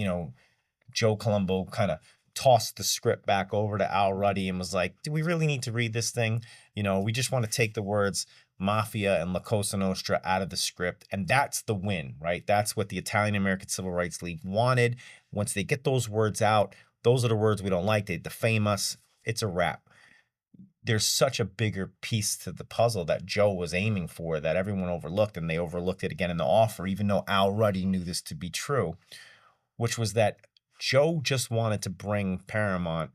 Joe Colombo kind of tossed the script back over to Al Ruddy and was like, do we really need to read this thing? We just want to take the words Mafia and La Cosa Nostra out of the script. And that's the win, right? That's what the Italian American Civil Rights League wanted. Once they get those words out, those are the words we don't like. They defame us. It's a wrap. There's such a bigger piece to the puzzle that Joe was aiming for that everyone overlooked, and they overlooked it again in the offer, even though Al Ruddy knew this to be true, which was that Joe just wanted to bring Paramount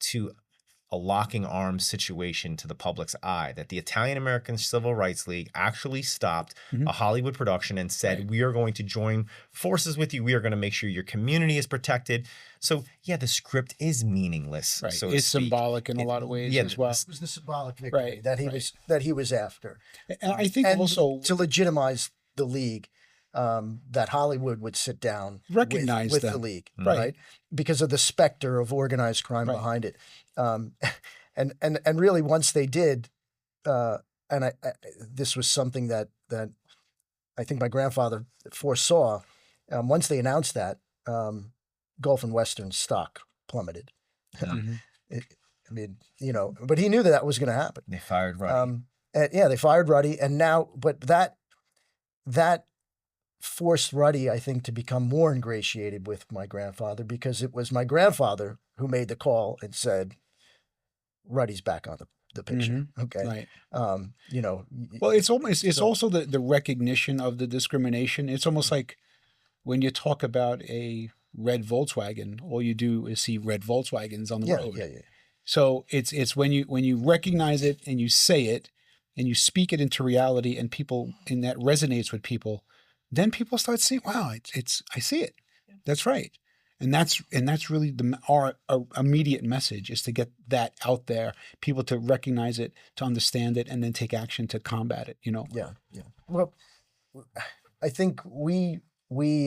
to a locking arms situation to the public's eye, that the Italian American Civil Rights League actually stopped a Hollywood production and said, we are going to join forces with you. We are going to make sure your community is protected. So yeah, the script is meaningless. Right. So it's symbolic in a lot of ways as well. It was the symbolic victory that he was after. And I think also to legitimize the league, that Hollywood would sit down recognize with them. the league, right? Because of the specter of organized crime behind it. And really, once they did, this was something that I think my grandfather foresaw. Once they announced that, Gulf and Western stock plummeted. But he knew that was going to happen. They fired Ruddy. They fired Ruddy, and now, but that forced Ruddy, I think, to become more ingratiated with my grandfather, because it was my grandfather who made the call and said, Ruddy's back on the picture. Okay. Right. Well, it's also the recognition of the discrimination. It's almost like when you talk about a red Volkswagen, all you do is see red Volkswagens on the road. Yeah. So it's when you recognize it and you say it and you speak it into reality, and that resonates with people, then people start seeing, wow, it's I see it. That's right. And that's really our immediate message, is to get that out there, people to recognize it, to understand it, and then take action to combat it, you know? Yeah, yeah. Well, I think we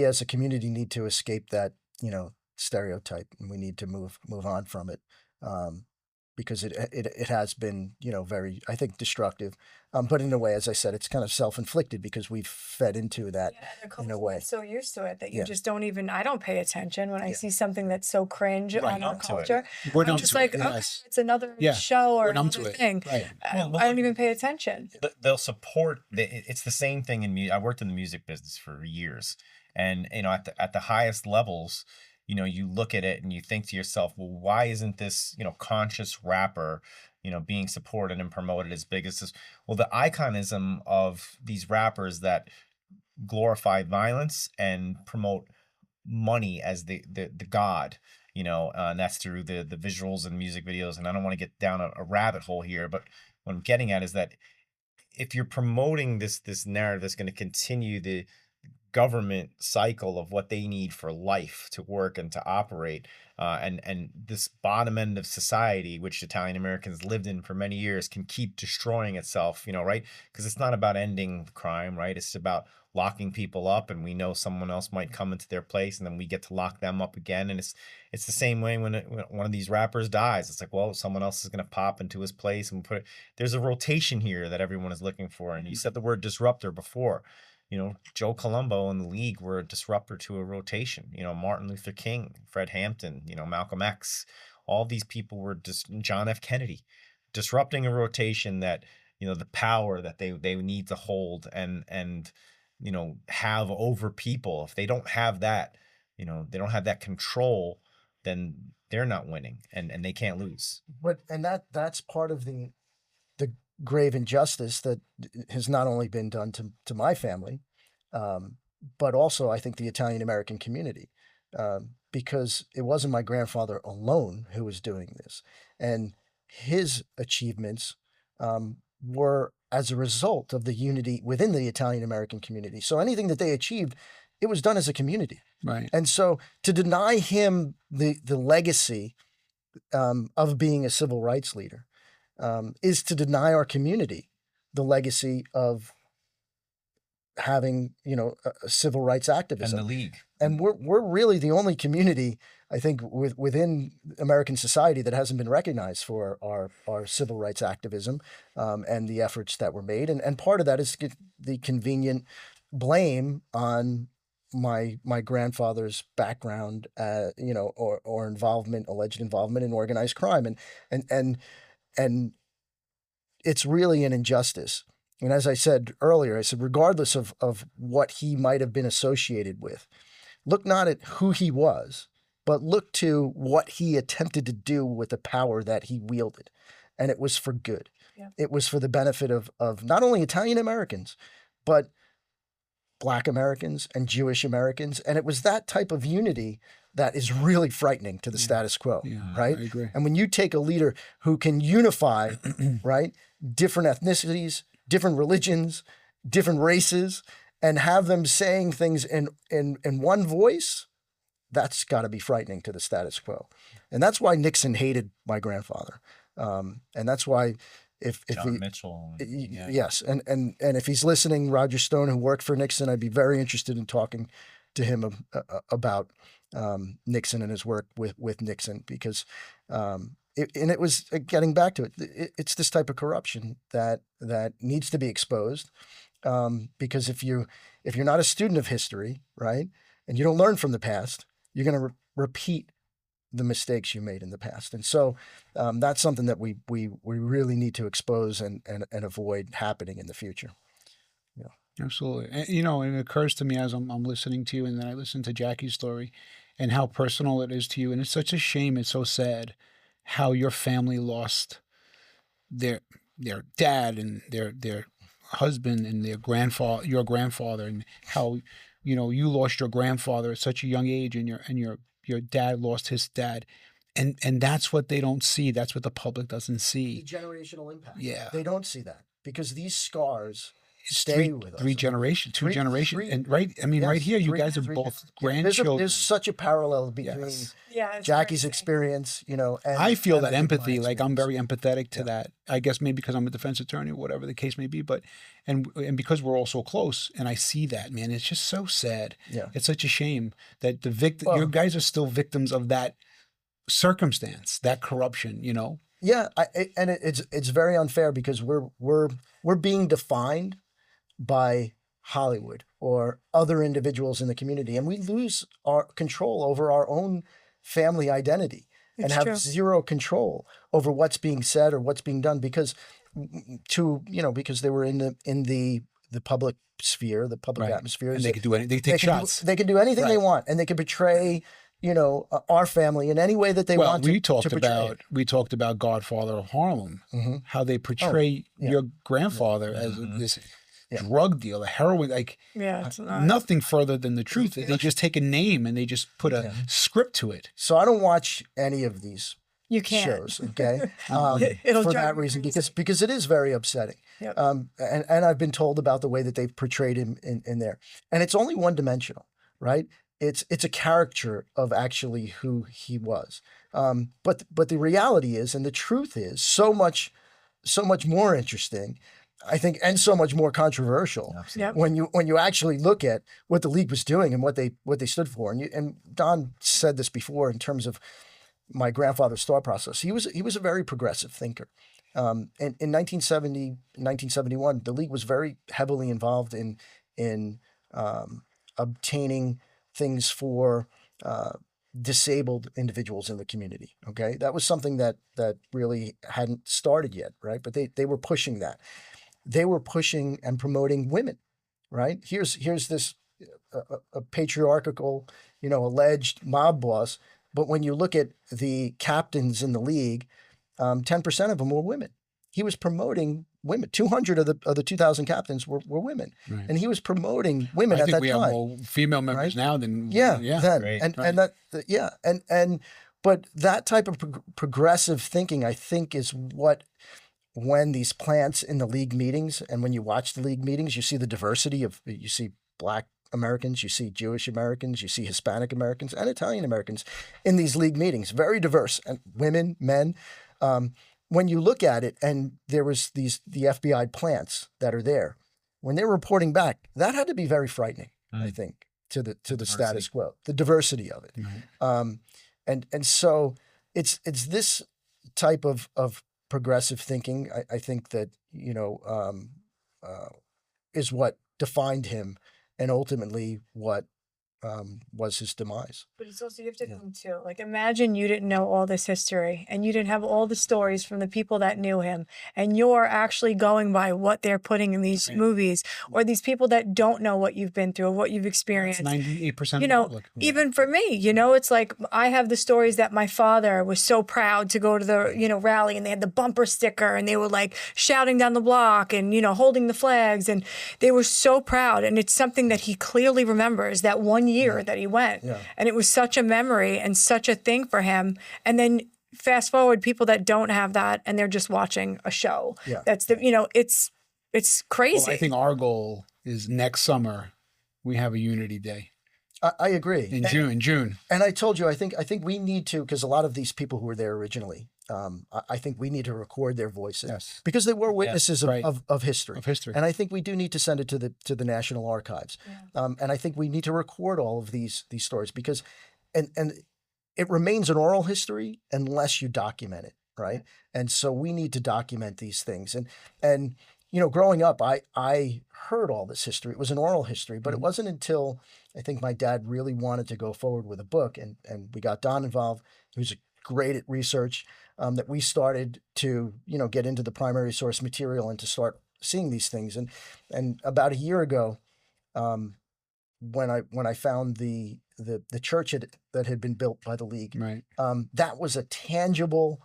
as a community need to escape that, stereotype, and we need to move on from it, because it has been, very, I think, destructive. But in a way, as I said, it's kind of self-inflicted because we've fed into that in a way. So used to it that you Yeah. just don't even. I don't pay attention when I Yeah. see something that's so cringe Right. on our Numb to it. culture. We're I'm numb just to like, it, okay, yes. it's another Yeah. show or We're numb to another it. thing. Right. I don't even pay attention. They'll support. It's the same thing in music. I worked in the music business for years, and at the highest levels, you look at it and you think to yourself, well, why isn't this conscious rapper being supported and promoted as big as this? Well, the iconism of these rappers that glorify violence and promote money as the god, and that's through the visuals and music videos. And I don't want to get down a rabbit hole here, but what I'm getting at is that if you're promoting this narrative that's going to continue the government cycle of what they need for life to work and to operate, and this bottom end of society, which Italian Americans lived in for many years, can keep destroying itself, right? Because it's not about ending crime, right? It's about locking people up, and we know someone else might come into their place, and then we get to lock them up again. And it's the same way when one of these rappers dies. It's like, well, someone else is going to pop into his place and put it. There's a rotation here that everyone is looking for. And you said the word disruptor before. Joe Colombo and the League were a disruptor to a rotation. Martin Luther King, Fred Hampton, Malcolm X, all these people were just John F. Kennedy, disrupting a rotation that, the power that they need to hold and have over people. If they don't have that, they don't have that control, then they're not winning and they can't lose. And that's part of the grave injustice that has not only been done to my family, but also I think the Italian American community, because it wasn't my grandfather alone who was doing this, and his achievements were as a result of the unity within the Italian American community. So anything that they achieved, it was done as a community. Right. And so to deny him the legacy of being a civil rights leader is to deny our community the legacy of having, a civil rights activism. And the League. And we're really the only community, I think, within American society that hasn't been recognized for our civil rights activism and the efforts that were made. And part of that is the convenient blame on my grandfather's background, or involvement, alleged involvement in organized crime. And it's really an injustice. And as I said earlier, I said, regardless of what he might have been associated with, look not at who he was, but look to what he attempted to do with the power that he wielded. And it was for good. Yeah. It was for the benefit of not only Italian Americans, but Black Americans and Jewish Americans. And it was that type of unity that is really frightening to the status quo, right? I agree. And when you take a leader who can unify, right, different ethnicities, different religions, different races, and have them saying things in one voice, that's got to be frightening to the status quo. And that's why Nixon hated my grandfather. And that's why if John Mitchell. Yes. And if he's listening, Roger Stone, who worked for Nixon, I'd be very interested in talking to him about Nixon and his work with Nixon, because it was, getting back to it, it's this type of corruption that needs to be exposed, because if you're not a student of history, right, and you don't learn from the past, you're going to repeat the mistakes you made in the past. And so that's something that we really need to expose and avoid happening in the future. Yeah. Absolutely. And, it occurs to me as I'm listening to you, and then I listen to Jackie's story and how personal it is to you. And it's such a shame. It's so sad how your family lost their dad and their husband and your grandfather, and how, you lost your grandfather at such a young age, and your dad lost his dad. And that's what they don't see. That's what the public doesn't see. The generational impact. Yeah. They don't see that, because these scars It's stay with us. Three generations, two generations. three. And right, I mean, Yes, right here, you three- guys are three both gen- grandchildren. There's such a parallel between Yes. Yeah, it's Jackie's crazy. experience, you know, and I feel and that think my empathy, like I'm experience. very empathetic to that. I guess maybe because I'm a defense attorney or whatever the case may be, but, and because we're all so close and I see that, man, it's just so sad. Yeah. It's such a shame that the victim, Well- you guys are still victims of that circumstance, that corruption, you know? Yeah, it's very unfair because we're being defined by Hollywood or other individuals in the community, and we lose our control over our own family identity and It's have true. zero control over what's being said or what's being done because because they were in the public sphere, the public Right. atmosphere. And they could do anything. They take shots. They can do anything they Right. want, and they can betray our family in any way that they Well, want we to portray talked about Godfather of Harlem, how they portray yeah. your grandfather as this drug dealer, heroin, like Yeah, it's not. nothing further than the truth. They just take a name and they just put a script to it. So I don't watch any of these You can't. shows, okay? It'll for drive that you reason, crazy. because it is very upsetting. Yep. And I've been told about the way that they've portrayed him in there, and it's only one dimensional, right? It's a caricature of actually who he was. But the reality is, and the truth is, so much more interesting, I think, and so much more controversial Yep. when you actually look at what the league was doing and what they stood for. And Don said this before in terms of my grandfather's thought process. He was a very progressive thinker. And in 1970, 1971, the league was very heavily involved in obtaining things for disabled individuals in the community. Okay, that was something that really hadn't started yet, right? But they were pushing that. They were pushing and promoting women, right? Here's this a patriarchal, alleged mob boss. But when you look at the captains in the league, 10% of them were women. He was promoting women. 200 of the 2,000 captains were women, Right. and he was promoting women I at think that we time. have more female members now than Then Great. and but that type of progressive thinking, I think, is what, when these plants in the league meetings, and when you watch the league meetings, you see the diversity of, you see Black Americans, you see Jewish Americans, you see Hispanic Americans and Italian Americans in these league meetings, very diverse, and women, men. When you look at it, and there was the FBI plants that are there, when they were reporting back, that had to be very frightening, I think, to the status quo, the diversity of it. Right. And so it's this type of progressive thinking, I think, that is what defined him, and ultimately what was his demise. But it's also, you have to think too, like, imagine you didn't know all this history and you didn't have all the stories from the people that knew him, and you're actually going by what they're putting in these movies, or these people that don't know what you've been through or what you've experienced. 98% You of the know, public. even for me, it's like, I have the stories that my father was so proud to go to the, rally, and they had the bumper sticker, and they were like shouting down the block and, holding the flags, and they were so proud. And it's something that he clearly remembers, that one year that he went. Yeah. And it was such a memory and such a thing for him. And then fast forward, people that don't have that, and they're just watching a show. Yeah. That's it's crazy. Well, I think our goal is next summer we have a Unity Day I agree. in June. And I told you, I think we need to, because a lot of these people who were there originally, I think we need to record their voices, Yes. because they were witnesses right. of history. Of history. And I think we do need to send it to the National Archives. And I think we need to record all of these stories, because and it remains an oral history unless you document it, right? And so we need to document these things. And growing up, I heard all this history. It was an oral history, but it wasn't until I think my dad really wanted to go forward with a book, and we got Don involved, who's great at research, that we started to get into the primary source material and to start seeing these things. And about a year ago, when I found the church that had been built by the league, Right. that was a tangible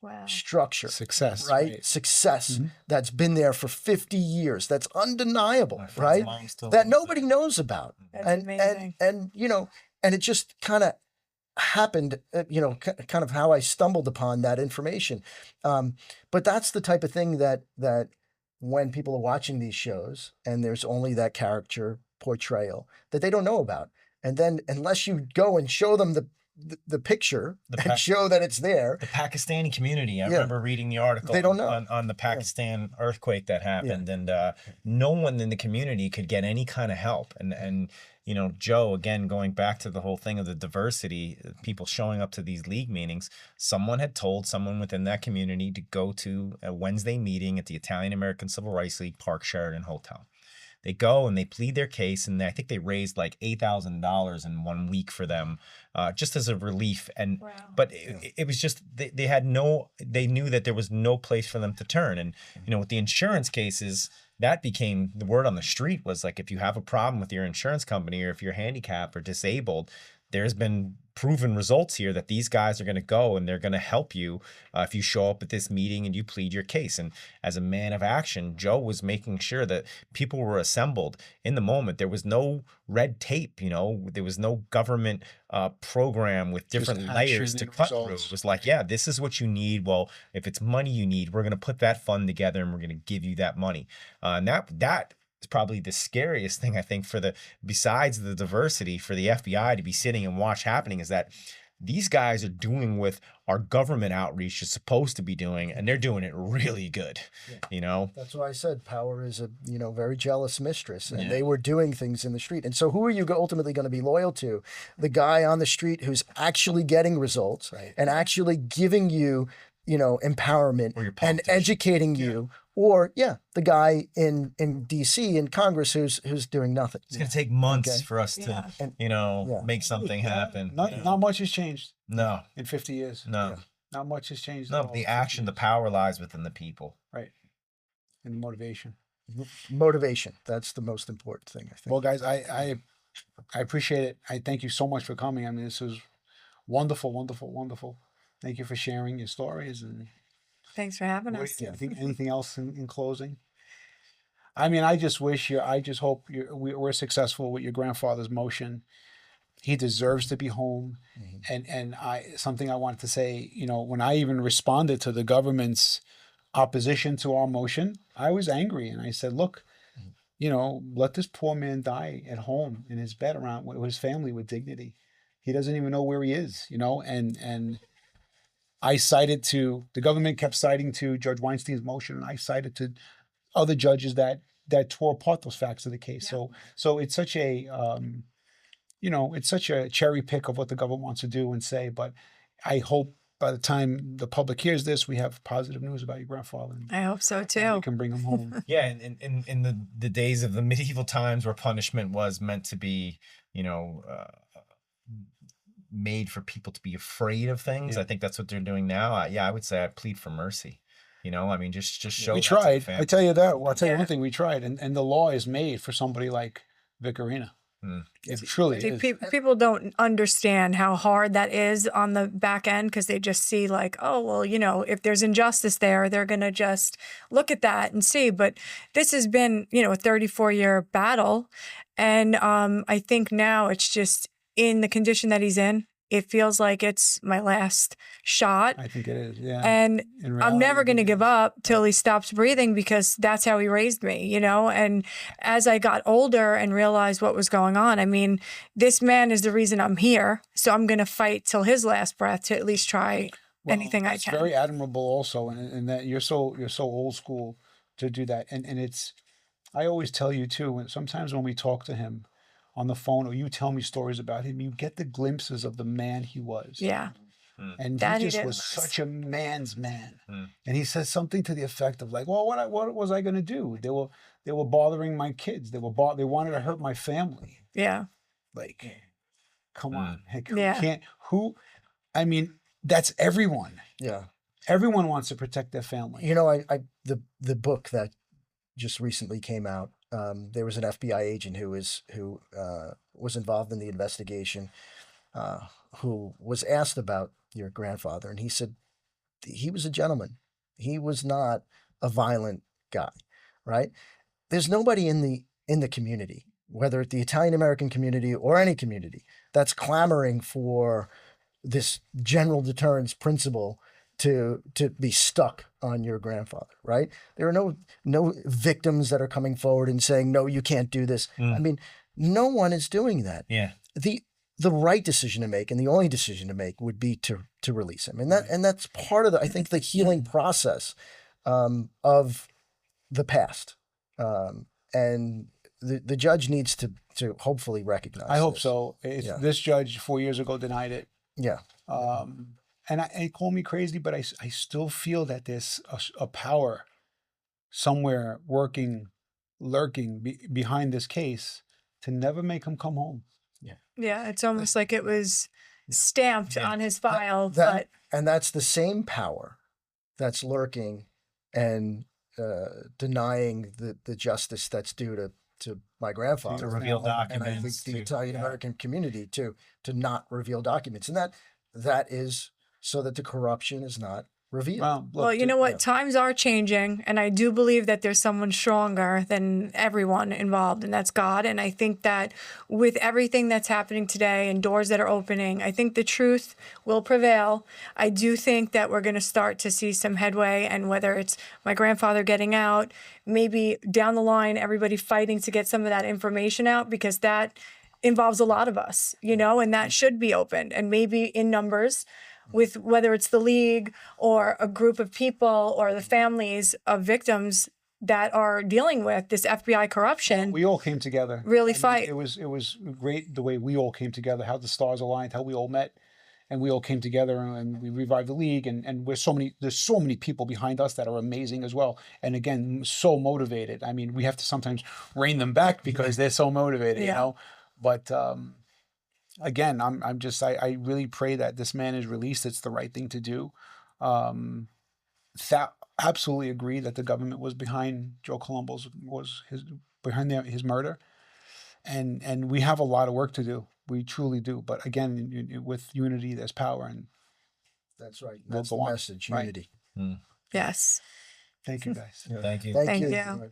wow. structure. Success. Right? Success that's been there for 50 years. That's undeniable, My friend's right? mom still That lives nobody there. knows about. That's and amazing. and it just kind of happened, kind of how I stumbled upon that information. But that's the type of thing that when people are watching these shows and there's only that character portrayal that they don't know about. And then unless you go and show them the picture and show that it's there. The Pakistani community. I remember reading the article they don't know. On the Pakistan earthquake that happened, and no one in the community could get any kind of help. And you know, Joe, again, going back to the whole thing of the diversity, people showing up to these league meetings, someone had told someone within that community to go to a Wednesday meeting at the Italian American Civil Rights League Park Sheraton Hotel. They go and they plead their case, and I think they raised like $8,000 in 1 week for them, just as a relief. And but it was just they knew that there was no place for them to turn. And you know, with the insurance cases, that became the word on the street was like, if you have a problem with your insurance company or if you're handicapped or disabled, there's been proven results here that these guys are going to go and they're going to help you if you show up at this meeting and you plead your case. And as a man of action, Joe was making sure that people were assembled in the moment. There was no red tape, you know, there was no government program with different layers to cut through. It was like, yeah, this is what you need. Well, if it's money you need, we're going to put that fund together and we're going to give you that money. And that is probably the scariest thing, I think, besides the diversity, for the FBI to be sitting and watch happening, is that these guys are doing what our government outreach is supposed to be doing, and they're doing it really good. You know, that's why I said power is a very jealous mistress, and they were doing things in the street. And so who are you ultimately going to be loyal to? The guy on the street who's actually getting results and actually giving you empowerment and educating you, or the guy in DC in Congress who's doing nothing. It's going to take months for us to make something happen. Not much has changed. No. In 50 years. No. Not much has changed. No, the action, the power lies within the people. Right. And the motivation. Motivation. That's the most important thing, I think. Well, guys, I appreciate it. I thank you so much for coming. I mean, this was wonderful, wonderful, wonderful. Thank you for sharing your stories. And thanks for having us. Anything else in closing? I mean, I just hope we're successful with your grandfather's motion. He deserves to be home. Mm-hmm. And something I wanted to say, when I even responded to the government's opposition to our motion, I was angry. And I said, look, let this poor man die at home in his bed around with his family with dignity. He doesn't even know where he is, and I cited to, the government kept citing to Judge Weinstein's motion, and I cited to other judges that tore apart those facts of the case. Yeah. So it's such a, it's such a cherry pick of what the government wants to do and say, but I hope by the time the public hears this, we have positive news about your grandfather. I hope so too. We can bring him home. Yeah. And in the days of the medieval times where punishment was meant to be, made for people to be afraid of things. I think that's what they're doing now. I would say I plead for mercy. I mean, just show. We tried. I tell you that. Well, I'll tell you one thing. We tried, and the law is made for somebody like Vic Orena. It truly is. People don't understand how hard that is on the back end, because they just see like, oh, well, if there's injustice there, they're going to just look at that and see. But this has been, a 34-year battle. And I think now it's just, in the condition that he's in, it feels like it's my last shot. I think it is, yeah. And reality, I'm never going to give up till he stops breathing, because that's how he raised me, And as I got older and realized what was going on, I mean, this man is the reason I'm here. So I'm going to fight till his last breath to at least try anything I can. It's very admirable also, and that you're so old school to do that. And it's, I always tell you too, sometimes when we talk to him on the phone, or you tell me stories about him, you get the glimpses of the man he was. Yeah. And he just was such a man's man. And he says something to the effect of like, well, what was I going to do? They were bothering my kids. They wanted to hurt my family. Yeah. Like, come on. Heck, I mean, that's everyone. Yeah. Everyone wants to protect their family. The book that just recently came out, there was an FBI agent who was involved in the investigation, who was asked about your grandfather, and he said he was a gentleman. He was not a violent guy, right? There's nobody in the community, whether it's the Italian American community or any community, that's clamoring for this general deterrence principle to be stuck on your grandfather, right? There are no victims that are coming forward and saying, no, you can't do this. I mean, no one is doing that. Yeah. The right decision to make and the only decision to make would be to release him. And that's part of I think the healing process of the past. And the judge needs to hopefully recognize I hope this. so. This judge 4 years ago denied it. Yeah. And it called me crazy, but I still feel that there's a power somewhere lurking behind this case to never make him come home. Yeah, it's almost like it was stamped on his file. And that's the same power that's lurking and denying the justice that's due to my grandfather. To reveal documents. And I think the Italian American community to not reveal documents. And that is so that the corruption is not revealed. Well, you know what? Times are changing, and I do believe that there's someone stronger than everyone involved, and that's God. And I think that with everything that's happening today and doors that are opening, I think the truth will prevail. I do think that we're going to start to see some headway, and whether it's my grandfather getting out, maybe down the line, everybody fighting to get some of that information out, because that involves a lot of us, and that should be opened, and maybe in numbers, with whether it's the league or a group of people or the families of victims that are dealing with this FBI corruption. We all came together. Really fight. It was great the way we all came together, how the stars aligned, how we all met, and we all came together and we revived the league. And there's so many people behind us that are amazing as well. And again, so motivated. I mean, we have to sometimes rein them back because they're so motivated, But again, I really pray that this man is released. It's the right thing to do. Absolutely agree that the government was behind Joe Colombo's, behind his murder. And we have a lot of work to do. We truly do. But again, with unity, there's power. And that's right. That's the message, right? unity. Yes. Thank you, guys. Thank you. Thank Thank you. you.